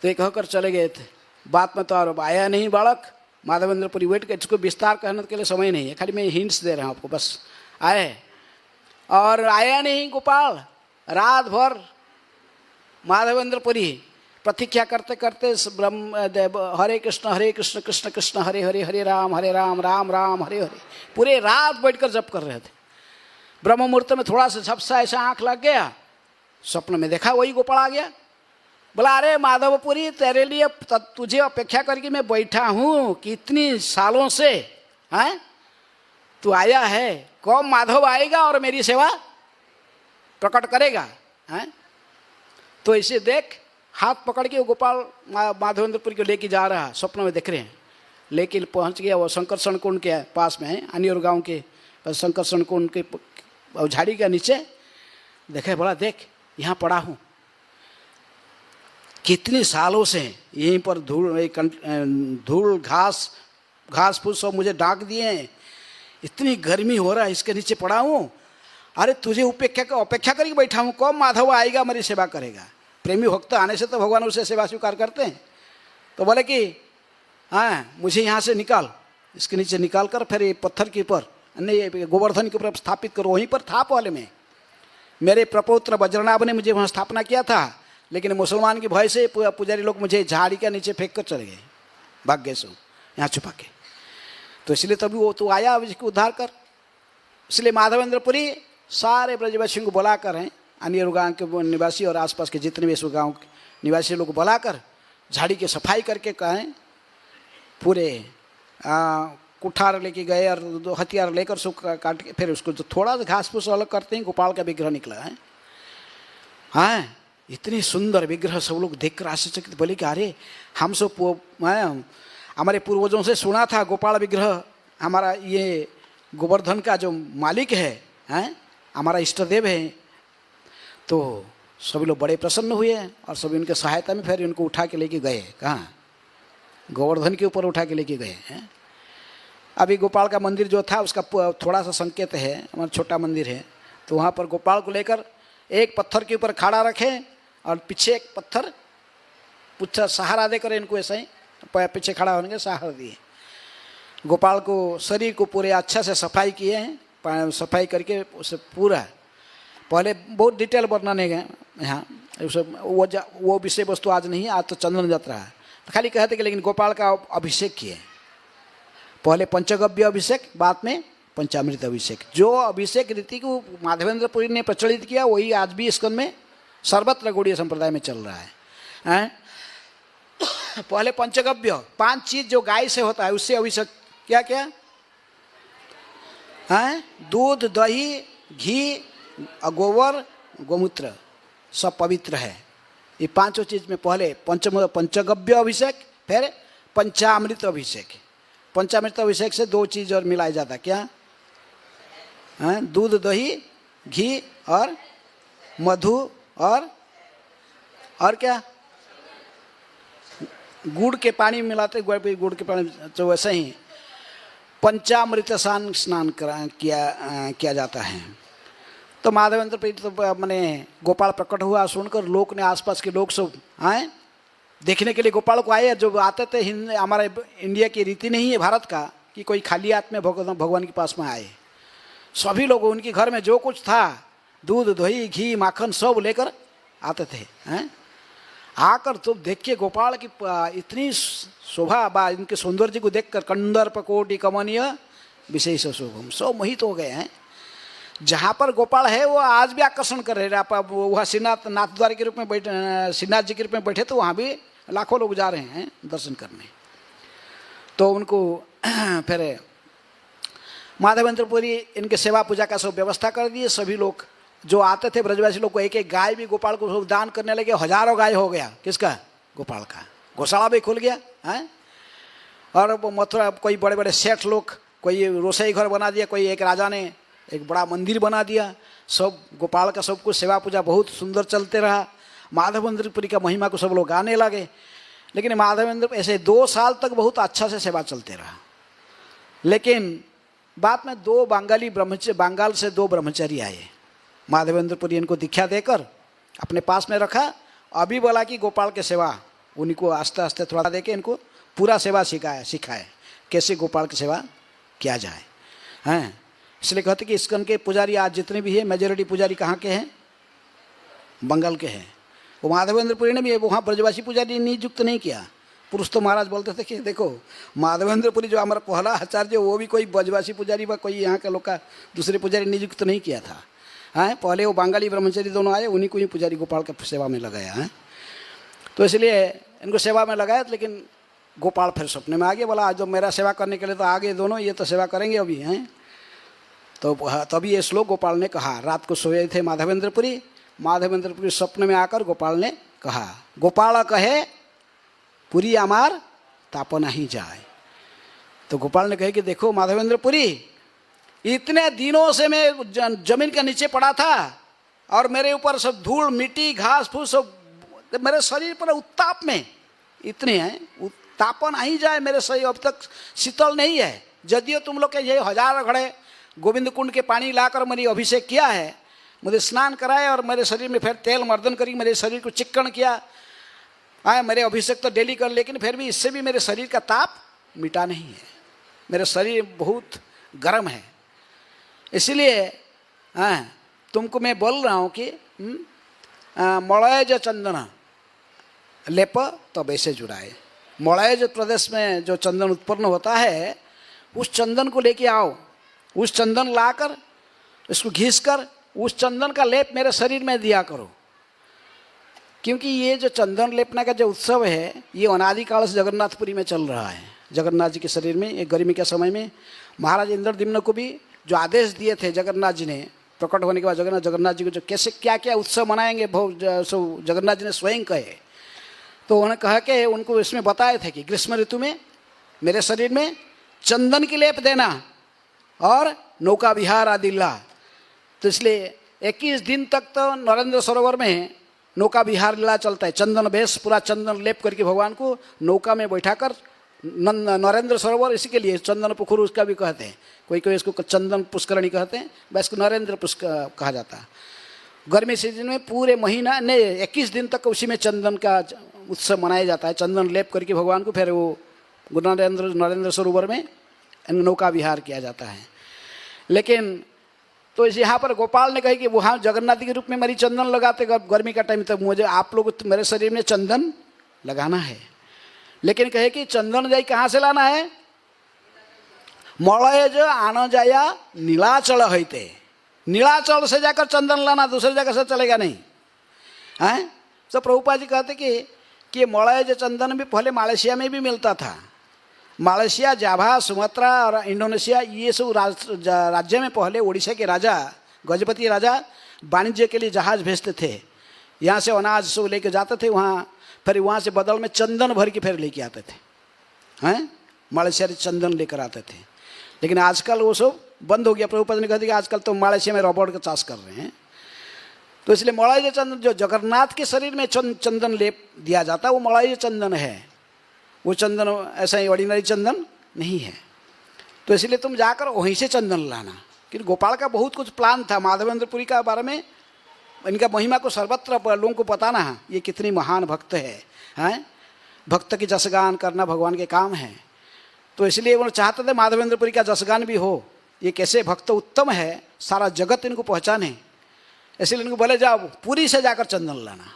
तो ये कहकर चले गए थे, बात में तो और आया नहीं बालक। माधवेंद्रपुरी वेट के, इसको विस्तार कहने के लिए समय नहीं है, खाली मैं हिंट्स दे रहा हूँ आपको, बस आए और आया नहीं गोपाल। रात भर माधवेंद्रपुरी प्रतीक्षा करते करते हरे कृष्ण कृष्ण कृष्ण हरे हरे, हरे राम राम राम हरे हरे, पूरे रात बैठकर जप कर रहे थे। ब्रह्म मुहूर्त में थोड़ा सा झपसा ऐसा आंख लग गया, स्वप्न में देखा वही गोपाल आ गया। बोला अरे माधवपुरी तेरे लिए तुझे अपेक्षा करके मैं बैठा हूँ कितनी सालों से, हैं तू आया है, कौन माधव आएगा और मेरी सेवा प्रकट करेगा, हैं। तो इसे देख हाथ पकड़ के वो गोपाल माधवेंद्रपुरी को लेके जा रहा, स्वप्न में देख रहे हैं। लेकिन पहुंच गया वो शंकरषण कुंड के पास में है, अनियर गांव के शंकरषण कुंड के झाड़ी के नीचे देखे, बोला देख यहाँ पड़ा हूँ कितने सालों से, यहीं पर धूल घास फूस सब मुझे ढांक दिए हैं, इतनी गर्मी हो रहा है, इसके नीचे पड़ा हूँ। अरे तुझे अपेक्षा करके बैठा हूँ, कौन माधव आएगा मेरी सेवा करेगा। प्रेमी भक्त आने से तो भगवान उसे सेवा स्वीकार करते हैं। तो बोले कि हाँ मुझे यहाँ से निकाल, इसके नीचे निकाल कर फिर ये पत्थर के ऊपर नहीं गोवर्धन के ऊपर स्थापित करो। वहीं पर था पहले में, मेरे प्रपौत्र वज्रनाभ ने मुझे वहाँ स्थापना किया था, लेकिन मुसलमान के भय से पुजारी लोग मुझे झाड़ी के नीचे फेंक कर चले गए, भाग्य से यहाँ छुपा के। तो इसलिए तभी वो तो आया अब इसको उद्धार कर। इसलिए माधवेंद्रपुरी सारे ब्रजवासियों को बुलाकर हैं, अन्य गाँव के निवासी और आसपास के जितने भी इस गाँव के निवासी लोग बुलाकर झाड़ी की सफाई करके कहें, पूरे कुठार लेके गए और दो हथियार लेकर उसको काट के फिर उसको जो थोड़ा सा घास फूस अलग करते हैं, गोपाल का विग्रह निकला है। हाँ इतनी सुंदर विग्रह सब लोग देख कर आश्चर्यचकित बोले कि अरे हम सब हमारे पूर्वजों से सुना था गोपाल विग्रह हमारा ये गोवर्धन का जो मालिक है, हैं हमारा इष्ट देव है। तो सभी लोग बड़े प्रसन्न हुए और सभी उनके सहायता में फिर उनको उठा के लेके गए, कहाँ गोवर्धन के ऊपर उठा के लेके गए हैं। अभी गोपाल का मंदिर जो था उसका थोड़ा सा संकेत है, हमारा छोटा मंदिर है, तो वहाँ पर गोपाल को लेकर एक पत्थर के ऊपर खड़ा रखें और पीछे एक पत्थर पुच्छा सहारा देकर इनको ऐसे ही पीछे खड़ा होने के सहारा दिए। गोपाल को शरीर को पूरे अच्छा से सफाई किए हैं, सफाई करके उसे पूरा पहले बहुत डिटेल वर्णन है यहाँ, वो विषय वस्तु आज नहीं, आज तो चंदन यात्रा है, खाली कहते कि लेकिन गोपाल का अभिषेक किए, पहले पंचगव्य अभिषेक बाद में पंचामृत अभिषेक। जो अभिषेक रीति को माधवेंद्रपुरी ने प्रचलित किया वही आज भी स्कंद में सर्वत्र गौड़ीय संप्रदाय में चल रहा है। पहले पंचगव्य 5 चीज जो गाय से होता है उससे अभिषेक, क्या क्या है, दूध दही घी गोबर गोमूत्र सब पवित्र है, ये पांचों चीज में पहले पंचगव्य अभिषेक, फिर पंचामृत अभिषेक। पंचामृत अभिषेक से दो चीज और मिलाया जाता है, क्या? दूध, दही, घी और मधु और क्या? गुड़ के पानी मिलाते, गुड़ के पानी। तो वैसे ही पंचामृत स्नान किया जाता है। तो माधवेंद्र प्रीत तो मैंने गोपाल प्रकट हुआ सुनकर लोग ने, आसपास के लोग सब आए देखने के लिए। गोपाल को आए, जो आते थे हमारे इंडिया की रीति नहीं है भारत का कि कोई खाली हाथ में भगवान के पास में आए। सभी लोग उनके घर में जो कुछ था, दूध, दही, घी, माखन सब लेकर आते थे। आकर तो देख के गोपाल की इतनी शोभा, इनके सौंदर्य को देखकर कंदर्प कोटि कमनीय विशेष शोभम, सब मोहित हो गए हैं। जहाँ पर गोपाल है वो आज भी आकर्षण कर रहे हैं। आप वहाँ श्रीनाथ नाथद्वार के रूप में बैठे, श्रीनाथ जी के रूप में बैठे, तो वहाँ भी लाखों लोग जा रहे हैं दर्शन करने। तो उनको फिर माधवेंद्रपुरी इनके सेवा पूजा का सब व्यवस्था कर दिए। सभी लोग जो आते थे ब्रजवासी लोग को एक एक गाय भी गोपाल को सब दान करने लगे। हजारों गाय हो गया। किसका? गोपाल का। गौशाला भी खुल गया है। और मथुरा कोई बड़े बड़े सेठ लोग, कोई रोसई घर बना दिया, कोई एक राजा ने एक बड़ा मंदिर बना दिया। सब गोपाल का सब कुछ सेवा पूजा बहुत सुंदर चलते रहा। माधवेंद्रपुरी का महिमा को सब लोग गाने लगे। लेकिन माधवेंद्र ऐसे 2 साल तक बहुत अच्छा से सेवा चलते रहा। लेकिन बाद में बंगाल से 2 ब्रह्मचारी आए। माधवेंद्रपुरी इनको दीक्षा देकर अपने पास में रखा। अभी बोला कि गोपाल के सेवा उनको आस्ते आस्ते थोड़ा देके इनको पूरा सेवा सिखाए कैसे गोपाल की सेवा किया जाए। हैं, इसलिए कहते कि इस्कन के पुजारी आज जितने भी हैं, मेजॉरिटी पुजारी कहाँ के हैं? बंगाल के हैं। वो माधवेंद्रपुरी ने भी वहाँ ब्रजवासी पुजारी नियुक्त नहीं किया। पुरुष तो महाराज बोलते थे कि देखो माधवेंद्रपुरी जो हमारा पहला आचार्य, वो भी कोई ब्रजवासी पुजारी व कोई यहाँ के लोग का दूसरे पुजारी नियुक्त नहीं किया था। हैं, पहले वो बंगाली ब्रह्मचारी दोनों आए, उन्हीं को ही पुजारी गोपाल के सेवा में लगाया है। तो इसलिए इनको सेवा में लगाया। लेकिन गोपाल फिर सपने में आ गया। बोला जो मेरा सेवा करने के लिए तो आगे दोनों, ये तो सेवा करेंगे अभी हैं। तो तभी ये श्लोक गोपाल ने कहा। रात को सोए थे माधवेंद्रपुरी सपने में आकर गोपाल ने कहा, गोपाल कहे पुरी आमार तापना ही जाए। तो गोपाल ने कहे कि देखो माधवेंद्रपुरी, इतने दिनों से मैं जमीन के नीचे पड़ा था और मेरे ऊपर सब धूल मिट्टी घास फूस सब मेरे शरीर पर उत्ताप में इतने हैं, तापन आ ही जाए। मेरे शरीर अब तक शीतल नहीं है। यदियो तुम लोग के ये 1000 घड़े गोविंद कुंड के पानी लाकर मेरी अभिषेक किया है, मुझे स्नान कराए और मेरे शरीर में फिर तेल मर्दन करी, मेरे शरीर को चिक्कण किया, मेरे अभिषेक तो डेली कर, लेकिन फिर भी इससे भी मेरे शरीर का ताप मिटा नहीं है। मेरा शरीर बहुत गर्म है। इसलिए तुमको मैं बोल रहा हूँ कि मलयज चंदन लेप तब ऐसे जुड़ाए। मलयज प्रदेश में जो चंदन उत्पन्न होता है, उस चंदन को लेके आओ। उस चंदन लाकर इसको घिस कर उस चंदन का लेप मेरे शरीर में दिया करो। क्योंकि ये जो चंदन लेपना का जो उत्सव है, ये अनादिकाल से जगन्नाथपुरी में चल रहा है। जगन्नाथ जी के शरीर में एक गर्मी के समय में महाराज इंद्रद्युम्न को भी जो आदेश दिए थे जगन्नाथ जी ने, प्रकट होने के बाद जगन्नाथ जी को जो कैसे क्या क्या उत्सव मनाएंगे, जगन्नाथ जी ने स्वयं कहे। तो उन्होंने कहा कि उनको इसमें बताए थे कि ग्रीष्म ऋतु में मेरे शरीर में चंदन की लेप देना और नौका विहार आदिल्ला। तो इसलिए 21 दिन तक तो नरेंद्र सरोवर में नौका विहार लीला चलता है। चंदन बेस पूरा चंदन लेप करके भगवान को नौका में बैठाकर नरेंद्र सरोवर, इसी के लिए चंदन पुखुर उसका भी कहते हैं। कोई कोई इसको चंदन पुष्करणी कहते हैं, बस नरेंद्र पुष्कर कहा जाता है। गर्मी सीजन में पूरे महीना नहीं 21 दिन तक उसी में चंदन का उत्सव मनाया जाता है। चंदन लेप करके भगवान को फिर वो नरेंद्र सरोवर में नौका विहार किया जाता है। लेकिन तो इस यहाँ पर गोपाल ने कहा कि वहाँ जगन्नाथ के रूप में मेरी चंदन लगाते गर्मी का टाइम, तक मुझे आप लोग मेरे शरीर में चंदन लगाना है। लेकिन कहे कि चंदन जाई कहाँ से लाना है? मलय जो आना जाया नीलाचल होते, नीलाचल से जाकर चंदन लाना, दूसरी जगह से चलेगा नहीं है। तो प्रभुपाद जी कहते कि मलय जो चंदन भी पहले मालयशिया में भी मिलता था। मालयशिया, जावा, सुमात्रा और इंडोनेशिया, ये सब राज्य में पहले उड़ीसा के राजा गजपति राजा वाणिज्य के लिए जहाज भेजते थे यहाँ से अनाज सब लेके जाते थे वहाँ, फिर वहाँ से बदल में चंदन भर के फिर लेके आते थे, हैं मलेशिया से चंदन लेकर आते थे। लेकिन आजकल वो सब बंद हो गया। प्रभुपाद ने कहा कि आजकल तो मलेशिया में रबड़ का चाष कर रहे हैं, तो इसलिए मलाइज चंदन जो जगन्नाथ के शरीर में चंदन लेप दिया जाता है वो मलाइज चंदन है, वो चंदन ऐसा ही ऑर्डिनरी चंदन नहीं है। तो इसलिए तुम जाकर वहीं से चंदन लाना। क्योंकि गोपाल का बहुत कुछ प्लान था माधवेंद्रपुरी का बारे में, इनका महिमा को सर्वत्र लोगों को बताना है, ये कितनी महान भक्त है, हैं भक्त की जसगान करना भगवान के काम है। तो इसलिए वो चाहते थे माधवेंद्रपुरी का जसगान भी हो, ये कैसे भक्त उत्तम है, सारा जगत इनको पहचाने, इसलिए इनको बोले जाओ पुरी से जाकर चंदन लाना।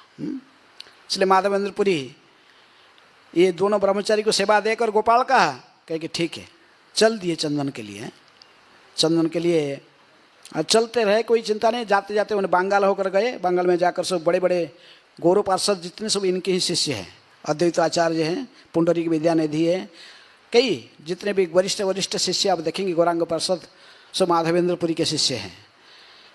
इसलिए माधवेंद्रपुरी ये दोनों ब्रह्मचारी को सेवा देकर गोपाल कहा, कहे कि ठीक है चल दिए चंदन के लिए। चंदन के लिए चलते रहे, कोई चिंता नहीं। जाते जाते उन्हें बंगाल होकर गए। बंगाल में जाकर सब बड़े बड़े गौरव पार्षद जितने सब इनके ही शिष्य हैं, अद्वैत आचार्य हैं, पुंडरीक विद्यानिधि है, कई जितने भी वरिष्ठ शिष्य आप देखेंगे गौरांग पार्षद सब माधवेंद्रपुरी के शिष्य हैं।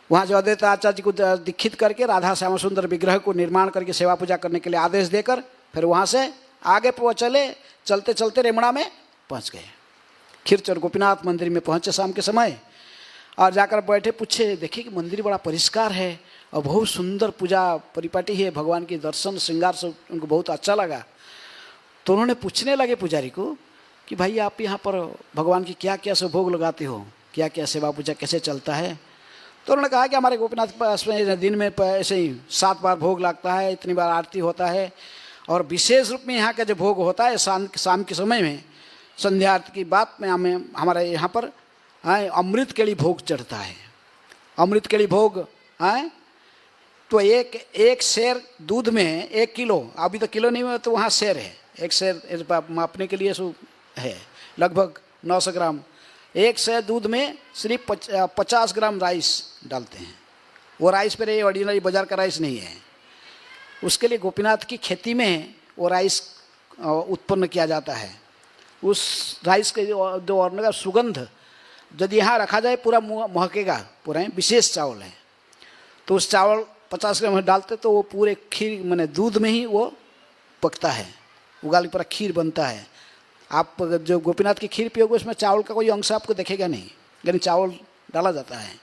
वहाँ जो अद्वैत आचार्य जी को दीक्षित करके राधा श्याम सुंदर विग्रह को निर्माण करके सेवा पूजा करने के लिए आदेश देकर फिर वहाँ से आगे चले, चलते चलते रेमणा में पहुँच गए। खीरचोर गोपीनाथ मंदिर में पहुँचे शाम के समय और जाकर बैठे, पूछे, देखे कि मंदिर बड़ा परिष्कार है और बहुत सुंदर पूजा परिपाटी है, भगवान के दर्शन श्रृंगार सब उनको बहुत अच्छा लगा। तो उन्होंने पूछने लगे पुजारी को कि भाई आप यहाँ पर भगवान की क्या क्या सब भोग लगाते हो, क्या क्या सेवा पूजा कैसे चलता है। तो उन्होंने कहा कि हमारे गोपीनाथ पास में दिन में ऐसे ही 7 बार भोग लगता है, इतनी बार आरती होता है, और विशेष रूप में यहाँ का जो भोग होता है शाम के समय में संध्या आरती की बात में हमारे यहाँ पर अमृत केली भोग चढ़ता है। अमृत केली भोग तो एक शेर दूध में 1 किलो, अभी तो किलो नहीं हुआ तो वहाँ शेर है, एक शेर मापने के लिए सो है लगभग 900 ग्राम। 1 शेर दूध में सिर्फ 50 ग्राम राइस डालते हैं। वो राइस पर ये ऑर्डिनरी बाजार का राइस नहीं है, उसके लिए गोपीनाथ की खेती में वो राइस उत्पन्न किया जाता है। उस राइस के जो और का सुगंध यदि यहाँ रखा जाए पूरा महकेगा, पूरा विशेष चावल है। तो उस चावल 50 ग्राम डालते तो वो पूरे खीर मैंने दूध में ही वो पकता है, उगाली पूरा खीर बनता है। आप जो गोपीनाथ की खीर पियोगे उसमें चावल का कोई अंश आपको दिखेगा नहीं, लेकिन चावल डाला जाता है।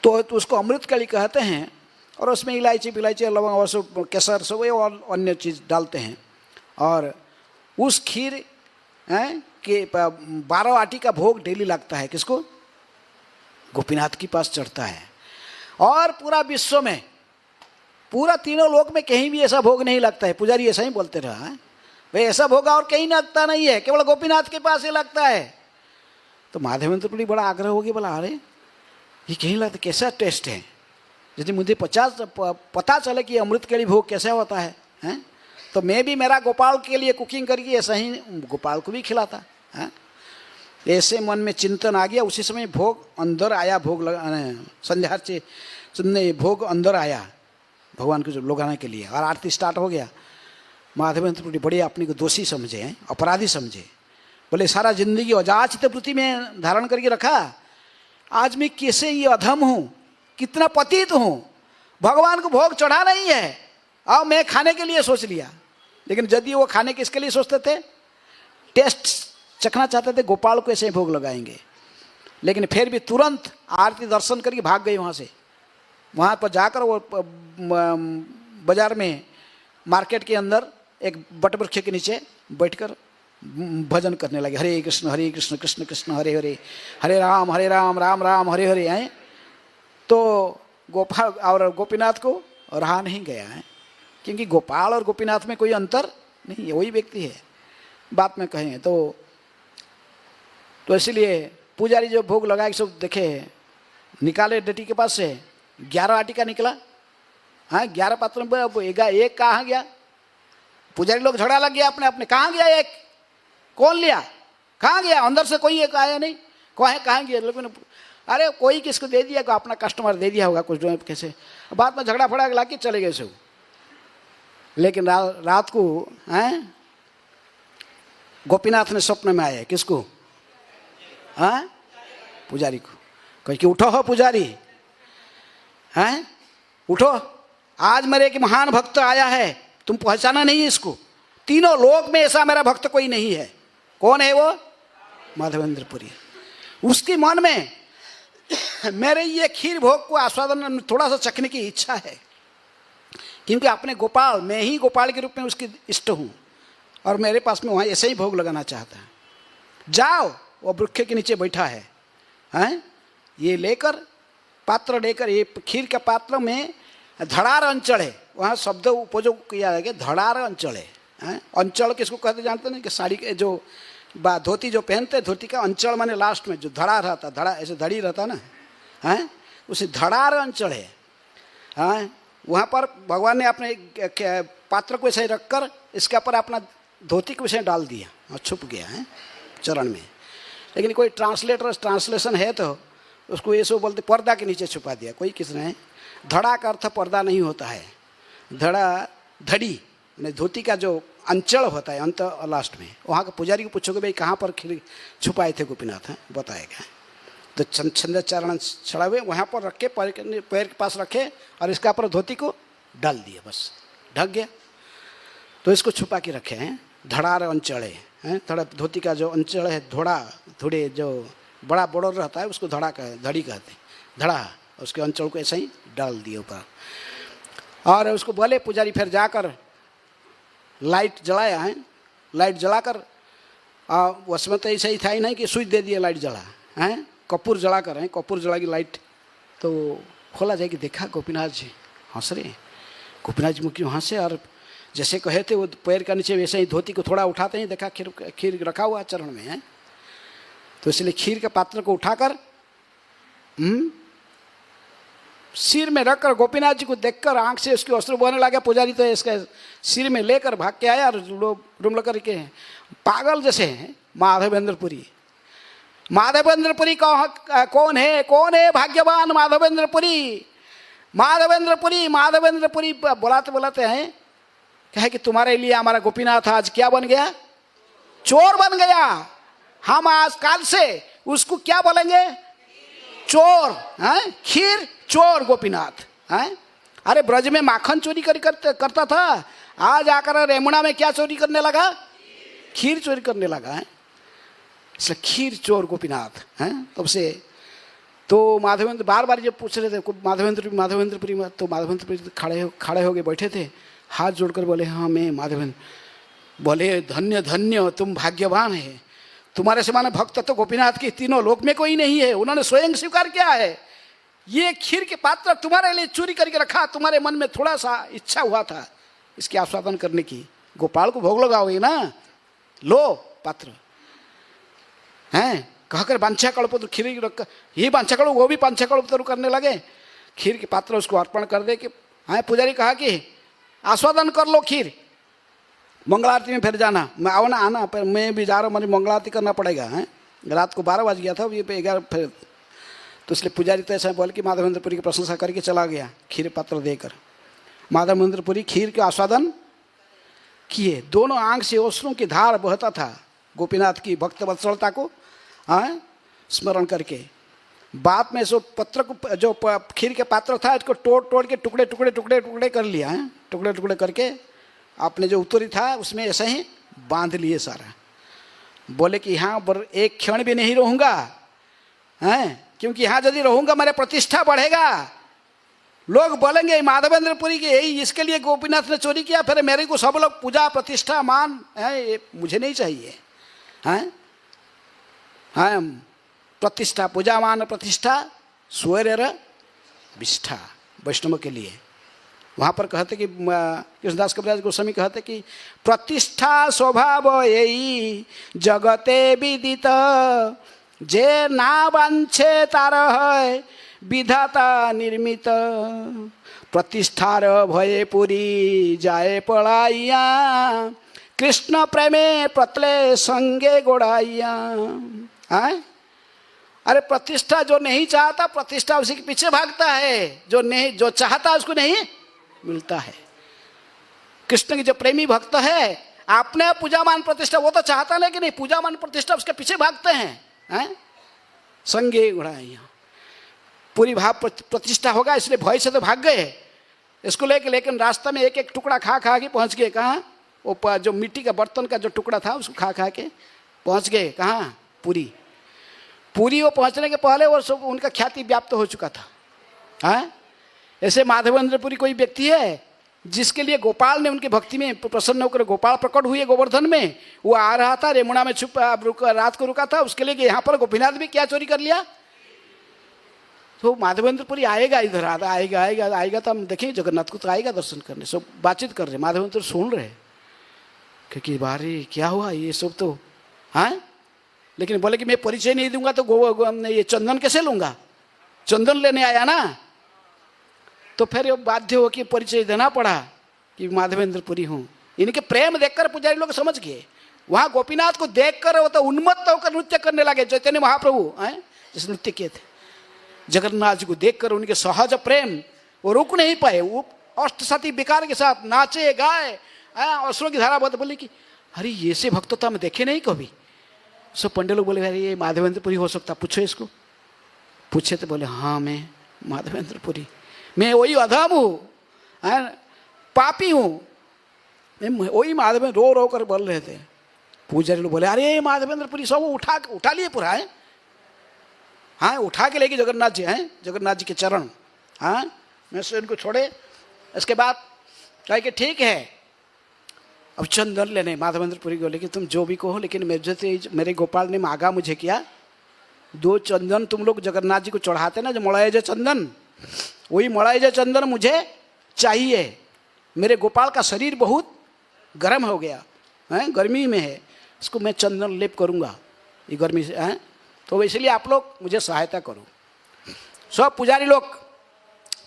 तो उसको अमृत कली कहते हैं, और उसमें इलायची लवंग और सब केसर सब और अन्य चीज़ डालते हैं। और उस खीर के 12 आटी का भोग डेली लगता है। किसको? गोपीनाथ के पास चढ़ता है। और पूरा विश्व में, पूरा तीनों लोक में कहीं भी ऐसा भोग नहीं लगता है। पुजारी ऐसा ही बोलते रहा है, भाई ऐसा भोग और कहीं लगता नहीं है, केवल गोपीनाथ के पास ही लगता है। तो माधवेंद्रपुरी बड़ा आग्रह हो गया, बोला अरे ये कहीं लगता, कैसा टेस्ट है। यदि मुझे पता चले कि अमृत केली भोग कैसा होता है तो मैं भी मेरा गोपाल के लिए कुकिंग करके ऐसा ही गोपाल को भी खिलाता है। ऐसे मन में चिंतन आ गया। उसी समय भोग अंदर आया, भोग संध्या से भोग अंदर आया भगवान को लगाने के लिए, और आरती स्टार्ट हो गया। माधवेंद्रपुरी बड़े अपने को दोषी समझे, अपराधी समझे, बोले सारा जिंदगी अजाचित वृत्ति में धारण करके रखा, आज मैं कैसे ये अधम हूँ, कितना पतित हूँ, भगवान को भोग चढ़ा नहीं है, अब मैं खाने के लिए सोच लिया। लेकिन यदि वो खाने किसके लिए सोचते थे, टेस्ट चखना चाहते थे, गोपाल को ऐसे भोग लगाएंगे। लेकिन फिर भी तुरंत आरती दर्शन करके भाग गए वहाँ से। वहाँ पर जाकर वो बाजार में मार्केट के अंदर एक बटवृक्ष के नीचे बैठकर भजन करने लगे, हरे कृष्ण कृष्ण कृष्ण हरे हरे, हरे राम राम राम हरे हरे हैं। तो गोपाल और गोपीनाथ को रहा नहीं गया है, क्योंकि गोपाल और गोपीनाथ में कोई अंतर नहीं है, वही व्यक्ति है। बात में कहें तो इसलिए पुजारी जो भोग लगाए सब देखे, निकाले डटी के पास से 11 आटी का निकला। हाँ 11 पात्र में एक कहाँ गया? पुजारी लोग झगड़ा लग गया अपने अपने, कहाँ गया एक, कौन लिया, कहाँ गया? अंदर से कोई एक आया नहीं, कहाँ गया? लेकिन अरे कोई किसको दे दिया, को अपना कस्टमर दे दिया होगा कुछ कैसे। बाद में झगड़ा फड़ा ला के चले गए सब। लेकिन रात को गोपीनाथ ने स्वप्न में आया, किसको? पुजारी को, कह कि उठो हो पुजारी, उठो, आज मेरे एक महान भक्त आया है, तुम पहचाना नहीं इसको, तीनों लोक में ऐसा मेरा भक्त कोई नहीं है। कौन है वो? माधवेंद्रपुरी। उसके मन में मेरे ये खीर भोग को आस्वादन थोड़ा सा चखने की इच्छा है, क्योंकि अपने गोपाल, मैं ही गोपाल के रूप में उसकी इष्ट हूँ और मेरे पास में वहाँ ऐसे ही भोग लगाना चाहता है। जाओ, वो वृक्ष के नीचे बैठा है, हैं? ये लेकर पात्र लेकर, ये खीर का पात्र में धड़ार अंचल है, वहाँ शब्द उपयोग किया है कि धड़ार अंचल है। अंचल किसको कहते जानते नहीं? कि साड़ी के जो धोती जो पहनते, धोती का अंचल माने लास्ट में जो धड़ा रहता, धड़ा ऐसे धड़ी रहता ना, हैं? उसे धड़ार अंचल है। हाँ, वहाँ पर भगवान ने अपने पात्र को ऐसे रखकर इसके ऊपर अपना धोती को ऐसे डाल दिया और छुप गया है चरण में। लेकिन कोई ट्रांसलेशन है तो उसको ये सब बोलते पर्दा के नीचे छुपा दिया, कोई किसने। धड़ा का अर्थ पर्दा नहीं होता है, धड़ा धड़ी ने धोती का जो अंचल होता है अंत लास्ट में, वहाँ के पुजारी को पूछोगे भाई कहाँ पर खीर छुपाए थे गोपीनाथ, हैं? बताएगा। तो छंदोच्चारण चढ़ा हुए वहाँ पर रखे, पैर के पास रखे और इसका पर धोती को डाल दिया, बस ढक गया। तो इसको छुपा के रखे हैं, धड़ार अंचल है। थोड़ा धोती का जो अंचल है, थोड़े जो बड़ा बॉर्डर रहता है उसको धड़ी कहते हैं, धड़ा, उसके अंचल को ऐसे ही डाल दिए ऊपर। और उसको बोले पुजारी फिर जाकर लाइट जलाया है, लाइट जलाकर उसमें तो ऐसा ही था ही नहीं कि स्विच दे दिया लाइट जला है, कपूर जलाकर है, कपूर जला की लाइट तो खोला जाए कि देखा गोपीनाथ जी हंस रहे। गोपीनाथ जी मुख्य हंसे और जैसे कहे थे वो पैर का नीचे वैसे ही धोती को थोड़ा उठाते ही देखा खीर रखा हुआ चरण में है। तो इसलिए खीर के पात्र को उठाकर सिर में रखकर गोपीनाथ जी को देखकर आंख से उसके अश्रु बहने लगा। पुजारी तो इसके सिर में लेकर भाग के आया और लोग रूम लेकर के पागल जैसे हैं। माधवेंद्रपुरी कौन है भाग्यवान माधवेंद्रपुरी। माधवेंद्रपुरी बुलाते हैं, कहे कि तुम्हारे लिए हमारा गोपीनाथ आज क्या बन गया? चोर बन गया। हम आज काल से उसको क्या बोलेंगे? चोर। हैं? खीर चोर गोपीनाथ। हैं? अरे ब्रज में माखन चोरी करता था, आज आकर रेमुणा में क्या चोरी करने लगा? खीर चोरी करने लगा है। इसलिए खीर चोर गोपीनाथ हैं। तब से तो माधवेंद्र बार बार जब पूछ रहे थे माधवेंद्रपुरी में, तो माधवेंद्रपुरी खड़े हो गए बैठे थे, हाथ जोड़कर बोले हाँ मैं माधवेंद्र। बोले धन्य धन्य तुम भाग्यवान है, तुम्हारे समान भक्त तो गोपीनाथ के तीनों लोक में कोई नहीं है। उन्होंने स्वयं स्वीकार किया है, ये खीर के पात्र तुम्हारे लिए चोरी करके रखा, तुम्हारे मन में थोड़ा सा इच्छा हुआ था इसके आस्वादन करने की, गोपाल को भोग लगाओगे ना, लो पात्र हैं। कहकर वांछा कल्पतरु खीर रख, ये वांछा कल्प वो भी वांछा कल्पतरु करने लगे। खीर के पात्र उसको अर्पण कर दे कि हाँ। पुजारी कहा कि आस्वादन कर लो खीर, मंगल आरती में फिर जाना। मैं आओ ना आना, पर मैं भी जा रहा हूँ, मुझे मंगल आरती करना पड़ेगा। हैं? रात को 12 बज गया था, ये पे 11 फिर। तो इसलिए पुजारी तो ऐसा बोल कि माधवेंद्रपुरी की प्रशंसा करके चला गया खीर पात्र देकर। माधवेंद्रपुरी खीर के आस्वादन किए, दोनों आंख से अश्रुओं की धार बहता था गोपीनाथ की भक्त वत्सलता को स्मरण करके। बाद में सो पत्र को जो खीर के पात्र था इसको तोड़ के टुकड़े कर लिया है। टुकड़े करके आपने जो उत्तरी था उसमें ऐसे ही बांध लिए सारा। बोले कि यहाँ पर एक क्षण भी नहीं रहूँगा, हैं? क्योंकि यहाँ यदि रहूँगा मेरा प्रतिष्ठा बढ़ेगा। लोग बोलेंगे माधवेंद्रपुरी के यही इसके लिए गोपीनाथ ने चोरी किया, फिर मेरे को सब लोग पूजा प्रतिष्ठा मान है, ये मुझे नहीं चाहिए। हैं? हाँ, प्रतिष्ठा पूजा मान प्रतिष्ठा स्वैर विष्ठा वैष्णव के लिए। वहाँ पर कहते कि कृष्णदास कविराज गोस्वामी कहते कि प्रतिष्ठा स्वभाव यही जगते विदित, जे ना वांछे तार है विधाता निर्मित। प्रतिष्ठार भये पुरी जाए पड़ाइया, कृष्ण प्रेमे प्रतले संगे गोड़ाइया। अरे प्रतिष्ठा जो नहीं चाहता प्रतिष्ठा उसी के पीछे भागता है, जो चाहता उसको नहीं मिलता है। कृष्ण की जो प्रेमी भक्त है आपने पूजामान प्रतिष्ठा वो तो चाहता नहीं कि नहीं, पूजामान प्रतिष्ठा उसके पीछे भागते हैं। संगे उड़ाइया, पूरी भाव प्रतिष्ठा होगा इसलिए भय से तो भाग गए। इसको लेके, लेकिन रास्ता में एक एक टुकड़ा खा खा के पहुंच गए कहाँ, वो जो मिट्टी का बर्तन का जो टुकड़ा था उसको खा खा के पहुंच गए कहाँ, पुरी। पुरी वो पहुंचने के पहले वो सब उनका ख्याति व्याप्त हो चुका था। हाँ, ऐसे माधवेंद्र पुरी कोई व्यक्ति है जिसके लिए गोपाल ने उनकी भक्ति में प्रसन्न होकर, गोपाल प्रकट हुए गोवर्धन में, वो आ रहा था, रेमुणा में छुप रात को रुका था, उसके लिए यहाँ पर गोपीनाथ भी क्या चोरी कर लिया। तो माधवेंद्र पुरी आएगा, इधर आएगा आएगा आएगा तो हम देखेंगे जगन्नाथ को, तो आएगा दर्शन करने। सब बातचीत कर रहे, माधवेंद्र सुन रहे क्योंकि बारी क्या हुआ ये सब तो। हाँ, लेकिन बोले कि मैं परिचय नहीं दूंगा तो ये चंदन कैसे लूंगा, चंदन लेने आया ना। तो फिर बाध्य हो कि परिचय देना पड़ा कि माधवेंद्र पुरी हूँ। इनके प्रेम देखकर पुजारी लोग समझ गए। वहाँ गोपीनाथ को देखकर वो तो उन्मत्त होकर नृत्य करने लगे, चैतन्य महाप्रभु जिस नृत्य किए थे। जगन्नाथ जी को देखकर उनके सहज प्रेम वो रुक नहीं पाए, वो अष्टसती विकार के साथ नाचे गाए, असुरों की धारा बोली कि अरे ये से भक्त तो हम देखे नहीं कभी। सब पंडित लोग बोले अरे ये माधवेंद्र पुरी हो सकता, पूछो इसको। पूछे तो बोले हाँ मैं माधवेंद्र पुरी, मैं वही अधम हूँ, पापी हूँ, मैं वही माधवेंद्र। रो रो कर बोल रहे थे। पुजारी लोग बोले अरे माधवेंद्र पुरी सब उठा लिए पूरा है। हाँ, उठा के लेके जगन्नाथ जी हैं, जगन्नाथ जी के चरण। हाँ, मैं से इनको छोड़े। इसके बाद कहे कि ठीक है अब चंदन लेने। माधवेंद्र पुरी बोले कि तुम जो भी कहो, लेकिन मेरे गोपाल ने मांगा मुझे क्या, 2 चंदन तुम लोग जगन्नाथ जी को चढ़ाते ना, जो मड़ाए जो चंदन, वही मड़ाए जो चंदन मुझे चाहिए। मेरे गोपाल का शरीर बहुत गर्म हो गया है, गर्मी में है, इसको मैं चंदन लेप करूँगा ये गर्मी से हैं, तो इसलिए आप लोग मुझे सहायता करो। सब पुजारी लोग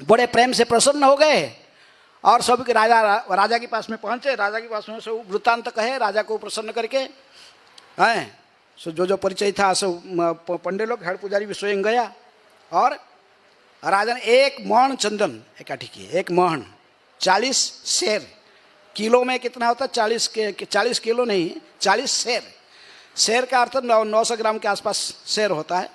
बड़े प्रेम से प्रसन्न हो गए और सब के राजा के पास में पहुँचे। राजा के पास में सब वृत्तांत कहे, राजा को प्रसन्न करके हैं। सो जो परिचय था सब पंडित लोग, हेड पुजारी भी स्वयं गया और राजा ने 1 महन चंदन इकट्ठी किए। 1 महन 40 शेर, किलो में कितना होता है, 40 किलो नहीं, 40 शेर। शेर का अर्थ 900 ग्राम के आसपास शेर होता है।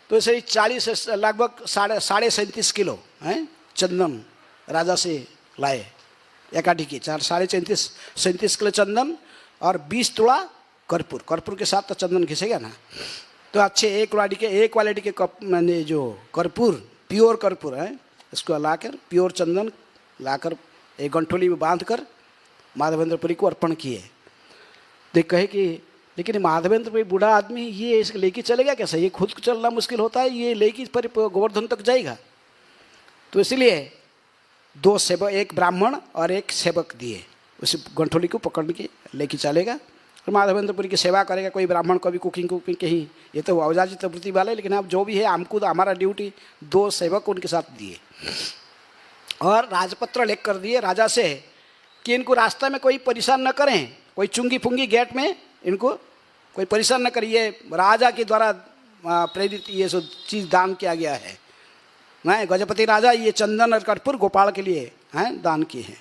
तो ऐसे ही 40 लगभग 37.5 किलो हैं चंदन राजा से लाए, इकट्ठी किए। 37 किलो चंदन और 20 तोड़ा कर्पूर। कर्पूर के साथ तो चंदन घिसेगा ना, तो अच्छे एक क्वालिटी के मैंने जो कर्पूर, प्योर कर्पूर है, इसको लाकर प्योर चंदन लाकर एक गंठोली में बांधकर माधवेंद्र पुरी को अर्पण किए। देख कहे कि लेकिन माधवेंद्र पुरी बूढ़ा आदमी, ये इसको लेके चलेगा कैसे, ये खुद चलना मुश्किल होता है, ये लेके पर गोवर्धन तक जाएगा। तो इसलिए 2 सेवक, एक ब्राह्मण और एक सेवक दिए, उस गंठोली को पकड़ के लेके चलेगा और माधवेंद्र पुरी की सेवा करेगा। कोई ब्राह्मण कभी कुकिंग कहीं, ये तो अवजाजित वृत्ति वाले, लेकिन अब जो भी है हमको तो हमारा ड्यूटी 2 सेवक उनके साथ दिए और राजपत्र लिख कर दिए राजा से कि इनको रास्ता में कोई परेशान न करें, कोई चुंगी फुंगी गेट में इनको कोई परेशान न करिए। राजा के द्वारा प्रेरित ये सब चीज़ दान किया गया है। नहीं, गजपति राजा ये चंदन और कर्पूर गोपाल के लिए हैं दान किए हैं।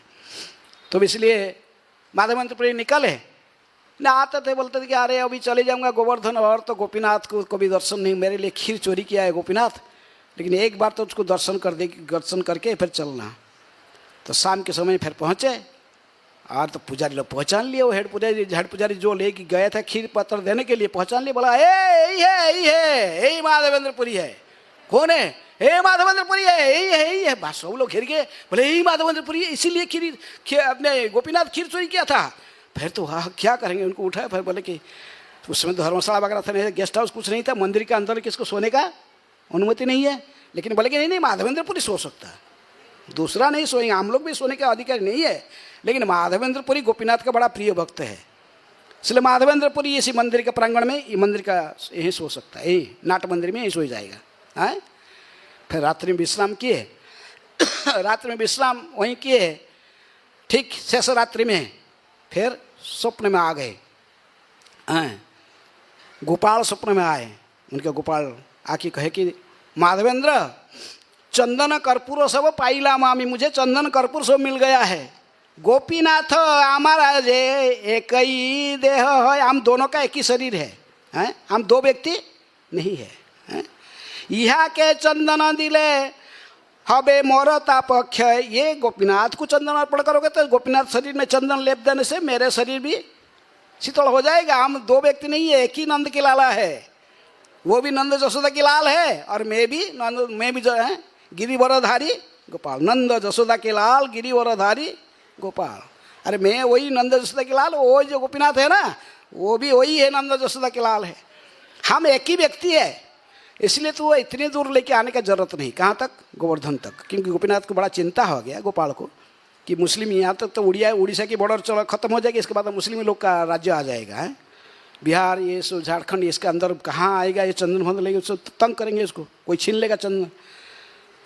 तो इसलिए माधवेंद्र पुरी निकले ना, आते थे बोलते थे कि अरे अभी चले जाऊंगा गोवर्धन, और तो गोपीनाथ को कभी दर्शन नहीं, मेरे लिए खीर चोरी किया है गोपीनाथ, लेकिन एक बार तो उसको दर्शन करके फिर चलना। तो शाम के समय फिर पहुँचे और तो पुजारी लोग पहचान लिए, वो हेड पुजारी जो लेके गए थे खीर पत्र देने के लिए, पहचान लिए, बोला यही माधवेंद्र पुरी है। कौन है? हे माधवेंद्र पुरी है, यही है। बस सब लोग घिर गए, बोले यही माधवेंद्र पुरी है, इसीलिए खीर अपने गोपीनाथ खीर चोरी किया था। फिर तो हाँ क्या करेंगे, उनको उठाया। फिर बोले कि उस समय तो धर्मशाला वगैरह था नहीं, गेस्ट हाउस कुछ नहीं था, मंदिर के अंदर किसको सोने का अनुमति नहीं है। लेकिन बोले कि नहीं माधवेंद्र पुरी सो सकता है, दूसरा नहीं सोएंगे, हम लोग भी सोने का अधिकार नहीं है। लेकिन माधवेंद्र पुरी गोपीनाथ का बड़ा प्रिय भक्त है, इसलिए माधवेंद्र पुरी इसी मंदिर के प्रांगण में, ये मंदिर का यहीं सो सकता है, यही नाट मंदिर में यहीं सो जाएगा। है फिर रात्रि में विश्राम किए रात्रि में विश्राम वहीं किए। ठीक शेष रात्रि में फिर स्वप्न में आ गए। गोपाल स्वप्न में आए, उनके गोपाल आके कहे कि माधवेंद्र चंदन कर्पूर सब पाइला मामी, मुझे चंदन कर्पूर सब मिल गया है। गोपीनाथ हमारा जे एक ही देह है, हम दोनों का एक ही शरीर है, हम 2 व्यक्ति नहीं है। यहाँ के चंदन दिले हबे मोरता पक्ष, ये गोपीनाथ को चंदन अर्पण करोगे तो गोपीनाथ शरीर में चंदन लेप देने से मेरे शरीर भी शीतल हो जाएगा। हम दो व्यक्ति नहीं है, एक ही नंद की लाला है। वो भी नंद जसोदा की लाल है और मैं भी जो है गिरिवरधारी गोपाल। नंद जसोदा के लाल, गिरिवरधारी गोपाल। अरे मैं वही नंद जसोदा के लाल, वो जो गोपीनाथ है ना, वो भी वही है, नंद जसोदा के लाल है। हम एक ही व्यक्ति है, इसलिए तो वो इतनी दूर लेके आने का जरूरत नहीं। कहाँ तक? गोवर्धन तक। क्योंकि गोपीनाथ को बड़ा चिंता हो गया गोपाल को कि मुस्लिम यहाँ तक तो उड़ीसा की बॉर्डर चलो खत्म हो जाएगी, इसके बाद मुस्लिम लोग का राज्य आ जाएगा है। बिहार ये सो झारखंड, इसके अंदर कहाँ आएगा ये चंदन भंग लेंगे, उसको तंग करेंगे, उसको कोई छीन लेगा चंदन।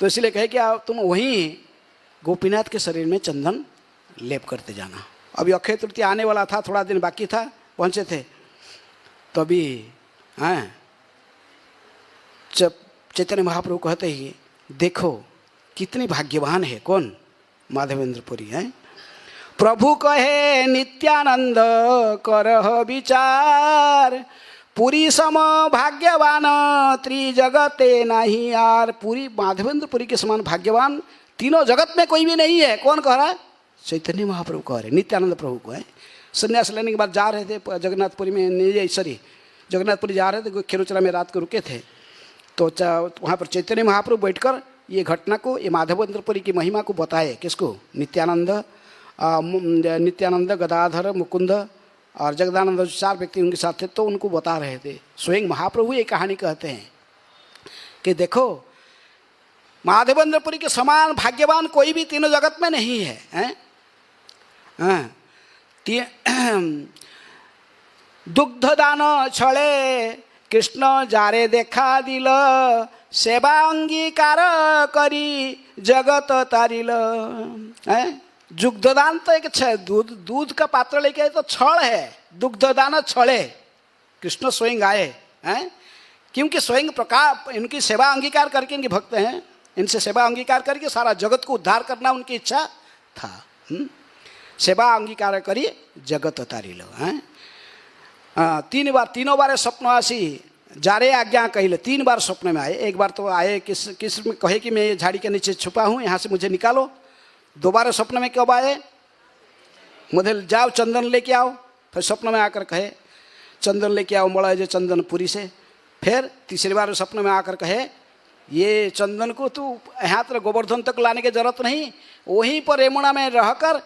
तो इसलिए कहे कि तुम वहीं गोपीनाथ के शरीर में चंदन लेप करते जाना। अभी अक्षय तृतीया आने वाला था, थोड़ा दिन बाकी था, पहुँचे थे तो अभी हैं जब चैतन्य महाप्रभु कहते ही देखो कितनी भाग्यवान है। कौन? माधवेंद्र पुरी है। प्रभु कहे नित्यानंद करह विचार, पुरी सम भाग्यवान त्रिजगते नहीं यार। पूरी माधवेंद्र पुरी के समान भाग्यवान तीनों जगत में कोई भी नहीं है। कौन कह रहा है? चैतन्य महाप्रभु कह रहे, नित्यानंद प्रभु को है। संन्यास लेने के बाद जा रहे थे जगन्नाथपुरी में, सॉरी जगन्नाथपुरी जा रहे थे, खेरोचरा में रात को रुके थे। तो वहाँ पर चैतन्य महाप्रभु बैठकर ये घटना को, ये माधवेंद्र पुरी की महिमा को बताए। किसको? नित्यानंद, गदाधर, मुकुंद और जगदानंद, 4 व्यक्ति उनके साथ थे, तो उनको बता रहे थे। स्वयं महाप्रभु ये कहानी कहते हैं कि देखो माधवेंद्र पुरी के समान भाग्यवान कोई भी तीनों जगत में नहीं है, हैं? दुग्धदान छळे कृष्ण जारे देखा दिल, सेवा अंगीकार करी जगत तारिल। दुग्धदान तो एक दूध का पात्र लेके आए तो छड़ है, दुग्धदान छड़े। कृष्ण स्वयं आए हैं, क्योंकि स्वयं प्रकार इनकी सेवा अंगीकार करके, इनके भक्त हैं, इनसे सेवा अंगीकार करके सारा जगत को उद्धार करना उनकी इच्छा था। सेवा अंगीकार करी जगत तारिल हैं। तीनों बार स्वप्न आसी जारे आज्ञा कहले। 3 बार स्वप्न में आए। एक बार तो आए किस में कहे कि मैं ये झाड़ी के नीचे छुपा हूँ, यहाँ से मुझे निकालो। 2 बार स्वप्न में कब आए? मुझे जाओ चंदन लेके आओ। फिर स्वप्न में आकर कहे चंदन लेके आओ मड़ा जो चंदनपुरी से। फिर तीसरी बार स्वप्न में आकर कहे ये चंदन को तू यहाँ तक गोवर्धन तक लाने की जरूरत नहीं, वहीं पर यमुना में रहकर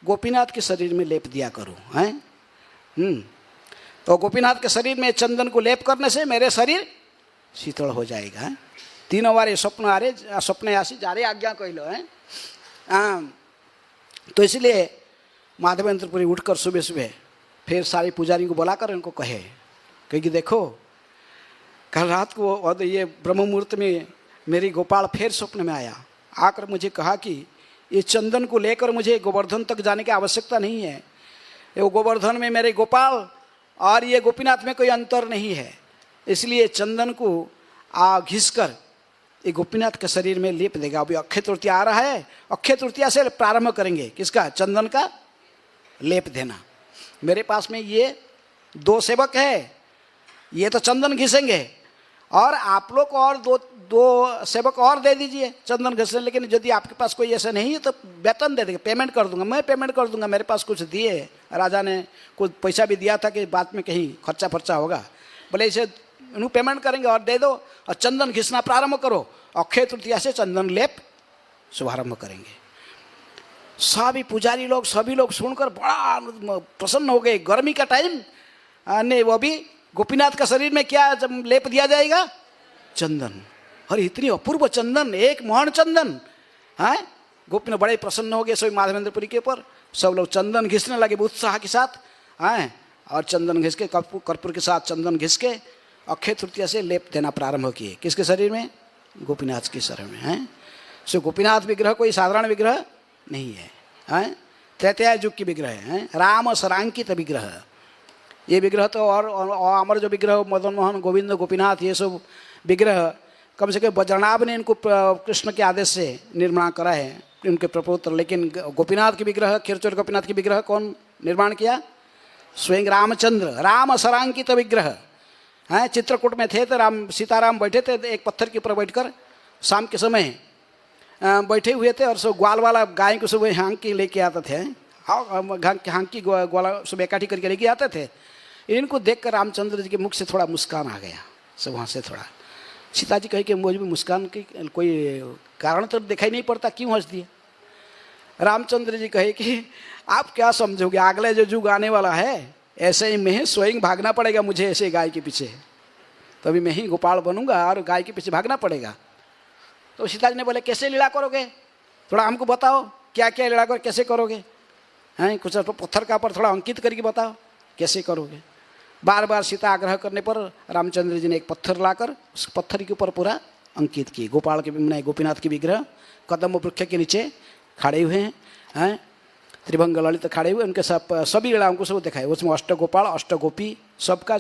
गोपीनाथ के शरीर में लेप दिया करूँ हैं। तो गोपीनाथ के शरीर में चंदन को लेप करने से मेरे शरीर शीतल हो जाएगा। 3 बार ये स्वप्न आ रहे, स्वप्न आसी जा रहे आज्ञा कह लो है। तो इसलिए माधवेंद्र पुरी उठकर सुबह सुबह फिर सारे पुजारी को बुलाकर इनको कहे क्योंकि देखो कल रात को ये ब्रह्म मुहूर्त में मेरी गोपाल फिर स्वप्न में आया, आकर मुझे कहा कि ये चंदन को लेकर मुझे गोवर्धन तक जाने की आवश्यकता नहीं है। ये गोवर्धन में मेरे गोपाल और ये गोपीनाथ में कोई अंतर नहीं है, इसलिए चंदन को घिसकर ये गोपीनाथ के शरीर में लेप देगा। अभी अक्षय तृतीया आ रहा है, अक्षय तृतीया से प्रारंभ करेंगे किसका? चंदन का लेप देना। मेरे पास में ये 2 सेवक है, ये तो चंदन घिसेंगे और आप लोग को और दो सेवक और दे दीजिए चंदन घिसने। लेकिन यदि आपके पास कोई ऐसा नहीं है तो वेतन दे देंगे, पेमेंट कर दूंगा, मैं पेमेंट कर दूंगा। मेरे पास कुछ दिए, राजा ने कुछ पैसा भी दिया था कि बाद में कहीं खर्चा फर्चा होगा, बोले इसे उन्हें पेमेंट करेंगे और दे दो और चंदन घिसना प्रारंभ करो। अक्षय तृतीया से चंदन लेप शुभारंभ करेंगे। सभी पुजारी लोग सभी लोग सुनकर बड़ा प्रसन्न हो गए। गर्मी का टाइम ने वो भी गोपीनाथ का शरीर में क्या लेप दिया जाएगा? चंदन। और इतनी अपूर्व चंदन, एक मोहन चंदन है। गोपीनाथ बड़े प्रसन्न हो गए सभी माधवेंद्रपुरी के ऊपर। सब लोग चंदन घिसने लगे उत्साह के साथ हैं और चंदन घिस के कर्पूर के साथ चंदन घिस के अक्षय तृतीया से लेप देना प्रारंभ किए। किसके शरीर में? गोपीनाथ के शरीर में हैं। सो गोपीनाथ विग्रह कोई साधारण विग्रह नहीं है, हैं? त्रेतया युग की विग्रह है, राम सरांकित विग्रह। ये विग्रह तो और अमर जो विग्रह मदन मोहन गोविंद गोपीनाथ ये सब विग्रह कम से कम वज्रनाभ ने इनको कृष्ण के आदेश से निर्माण करा है, उनके प्रपुत्र। लेकिन गोपीनाथ की विग्रह, खीरचोर गोपीनाथ की विग्रह कौन निर्माण किया? स्वयं रामचंद्र। राम सरांकित विग्रह हैं। चित्रकूट में थे तो सीताराम बैठे थे एक पत्थर के ऊपर बैठकर शाम के समय बैठे हुए थे और सब ग्वाल वाला गाय को सुबह हाँक के लेके आते थे। हाँक की ग्वाला सब इकट्ठी करके लेके आते थे। इनको देखकर रामचंद्र जी के मुख से थोड़ा मुस्कान आ गया, सब वहाँ से थोड़ा। सीता जी कहे कि मुझे भी मुस्कान की कोई कारण तो दिखाई नहीं पड़ता, क्यों हंस दिए? रामचंद्र जी कहे कि आप क्या समझोगे, अगले जो युग आने वाला है ऐसे ही मैं स्वयं भागना पड़ेगा मुझे ऐसे गाय के पीछे, तभी मैं ही गोपाल बनूंगा और गाय के पीछे भागना पड़ेगा। तो सीता जी ने बोले कैसे लीला करोगे, थोड़ा हमको बताओ, क्या क्या लीला करो, कैसे करोगे? हैं कुछ तो पत्थर का पर थोड़ा अंकित करके बताओ कैसे करोगे। बार बार सीता आग्रह करने पर रामचंद्र जी ने एक पत्थर लाकर उस पत्थर के ऊपर पूरा अंकित किए। गोपाल के गोपीनाथ के विग्रह कदम वृक्ष के नीचे खड़े हुए हैं, त्रिभंग ललित खड़े हुए, उनके सभी लीलाओं को सब दिखाए। उसमें अष्टगोपाल अष्टगोपी सबका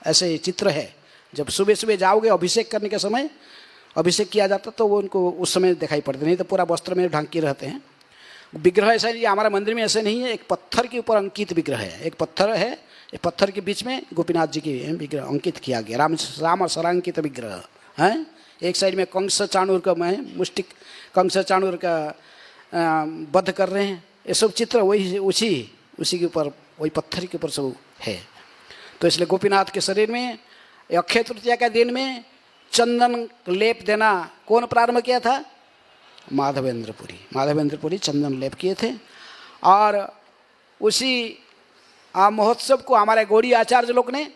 ऐसे चित्र है। जब सुबह सुबह जाओगे अभिषेक करने के समय अभिषेक किया जाता तो वो उनको उस समय दिखाई पड़ते, नहीं तो पूरा वस्त्र में ढंक के रहते हैं। विग्रह ऐसा नहीं, हमारे मंदिर में ऐसे नहीं है, एक पत्थर के ऊपर अंकित विग्रह है, एक पत्थर है, एक पत्थर के बीच में गोपीनाथ जी की विग्रह अंकित किया गया, राम और सरांकित विग्रह है। एक साइड में कंस चाणूर का मुष्टिक कंस चाणूर का वध कर रहे हैं, ये सब चित्र वही उसी के ऊपर वही पत्थर के ऊपर सब है। तो इसलिए गोपीनाथ के शरीर में अक्षय तृतीया के दिन में चंदन लेप देना कौन प्रारंभ किया था? माधवेंद्रपुरी चंदन लेप किए थे। और उसी महोत्सव को हमारे गौड़ी आचार्य लोग ने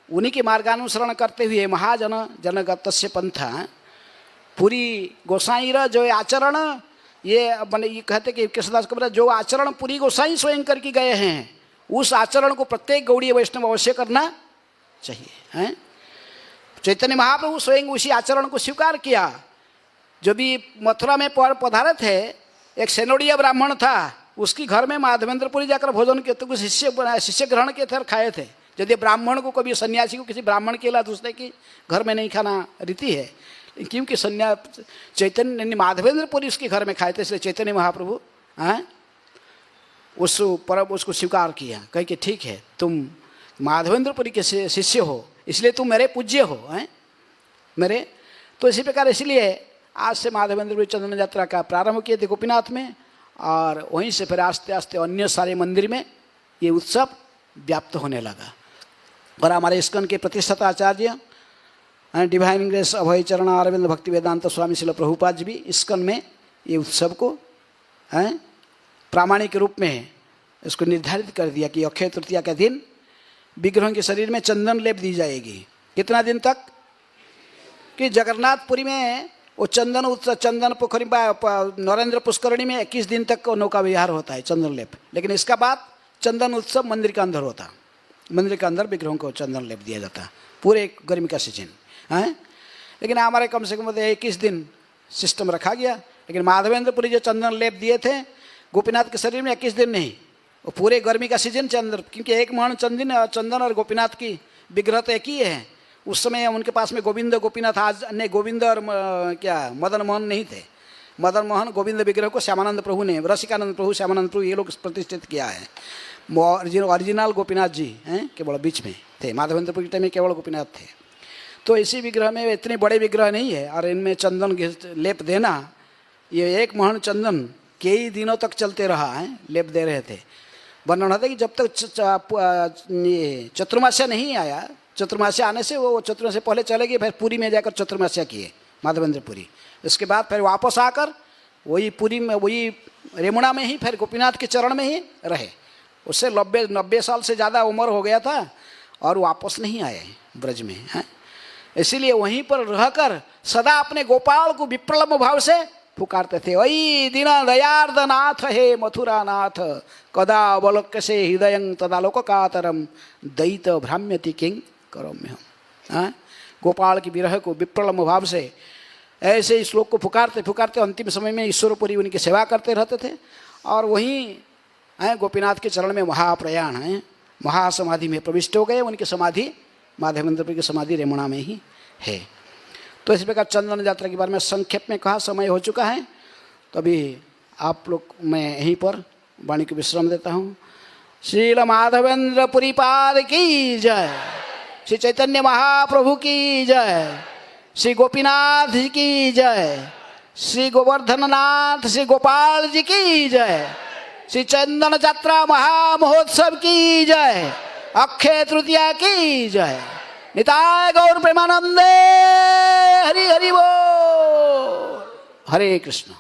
उन्हीं के मार्गानुसरण करते हुए महाजन जनगतस्य पंथा पूरी गोसाई र जो आचरण ये मैंने ये कहते कि कृष्णदास कबीर जो आचरण पूरी गोसाई स्वयं करके गए हैं उस आचरण को प्रत्येक गौड़ीय वैष्णव अवश्य करना चाहिए हैं। चैतन्य महाप्रभु स्वयं उसी आचरण को स्वीकार किया। जो भी मथुरा में पधारे थे, एक सेनोडिया ब्राह्मण था, उसकी घर में माधवेंद्रपुरी जाकर भोजन किए तो कुछ शिष्य ग्रहण किए थे और खाए थे। यदि ब्राह्मण को कभी सन्यासी को किसी ब्राह्मण के ला दूसरे की घर में नहीं खाना रीति है, क्योंकि चैतन्य माधवेंद्रपुरी उसके घर में खाए थे, इसलिए चैतन्य महाप्रभु उसको स्वीकार किया, कहे कि ठीक है तुम माधवेंद्रपुरी के शिष्य हो इसलिए तुम मेरे पूज्य हो हैं मेरे। तो इसी प्रकार इसलिए आज से माधवेंद्रपुरी चंदन यात्रा का प्रारंभ किए थे गोपीनाथ में, और वहीं से फिर आस्ते आस्ते अन्य सारे मंदिर में ये उत्सव व्याप्त होने लगा। और हमारे इस्कॉन के प्रतिष्ठाता आचार्य डिवाइन ग्रेस अभय चरण अरविंद भक्ति वेदांत स्वामी श्रील प्रभुपाद जी भी इस्कॉन में ये उत्सव को प्रामाणिक रूप में इसको निर्धारित कर दिया कि अक्षय तृतीया के दिन विग्रहों के शरीर में चंदन लेप दी जाएगी। कितना दिन तक? कि जगन्नाथपुरी में वो चंदन पोखरी नरेंद्र पुष्करणी में 21 दिन तक नौका विहार होता है चंदन लेप, लेकिन इसका बाद चंदन उत्सव मंदिर के अंदर होता, मंदिर के अंदर विग्रहों को चंदन लेप दिया जाता पूरे गर्मी का सीजन है। लेकिन हमारे कम से कम 21 दिन सिस्टम रखा गया। लेकिन माधवेंद्रपुरी जो चंदन लेप दिए थे गोपीनाथ के शरीर में 21 दिन नहीं, वो पूरे गर्मी का सीजन चंदन, क्योंकि एक मोहन चंदन और गोपीनाथ की विग्रह तो एक ही है। उस समय उनके पास में गोविंद गोपीनाथ, आज अन्य गोविंद और मदन मोहन नहीं थे। मदन मोहन गोविंद विग्रह को श्यामानंद प्रभु ने, रसिकानंद प्रभु, श्यामानंद प्रभु ये लोग प्रतिष्ठित किया है। ओरिजिनल गोपीनाथ जी हैं केवल बीच में थे, माधवेंद्रपुर के टाइम में केवल गोपीनाथ थे। तो इसी विग्रह में इतने बड़े विग्रह नहीं है और इनमें चंदन लेप देना, ये एक मोहन चंदन कई दिनों तक चलते रहा है, लेप दे रहे थे। वर्णन होता है कि जब तक चतुर्मास्या नहीं आया, चतुर्मास्या आने से वो चतुर्मास्या पहले चले गए, फिर पुरी में जाकर चतुर्मास्या किए माधवेंद्रपुरी। इसके बाद फिर वापस आकर वही पुरी में, वही रेमुणा में ही फिर गोपीनाथ के चरण में ही रहे। उससे 90 साल से ज़्यादा उम्र हो गया था और वापस नहीं आए ब्रज में हैं। इसीलिए वहीं पर रहकर सदा अपने गोपाल को विप्रलम्ब भाव से पुकारते थे, वही दीन दयार्द नाथ हे मथुरा नाथ, कदा अवलोक्य से हृदय तदालोक कातरम दैत भ्राम्यति किंग करोम्य हम। गोपाल की विरह को विप्रलम्ब भाव से ऐसे इस श्लोक को पुकारते पुकारते अंतिम समय में ईश्वरपुरी उनकी सेवा करते रहते थे। और वहीं गोपीनाथ के चरण में महाप्रयाण है, महासमाधि में प्रविष्ट हो गए। उनकी समाधि माधवेंद्रपुरी की समाधि रेमुणा में ही है। तो इस प्रकार चंदन यात्रा के बारे में संक्षेप में कहा, समय हो चुका है, तो अभी आप लोग मैं यहीं पर वाणी को विश्राम देता हूँ। श्रील माधवेंद्रपुरी पाद की जय, श्री चैतन्य महाप्रभु की जय, श्री गोपीनाथ जी की जय, श्री गोवर्धन नाथ श्री गोपाल जी की जय। श्री चंदन यात्रा महामहोत्सव की जय। अक्षय तृतीया की जय। निताय गौर प्रेमानंदे। हरि हरि बोल। हरे कृष्ण।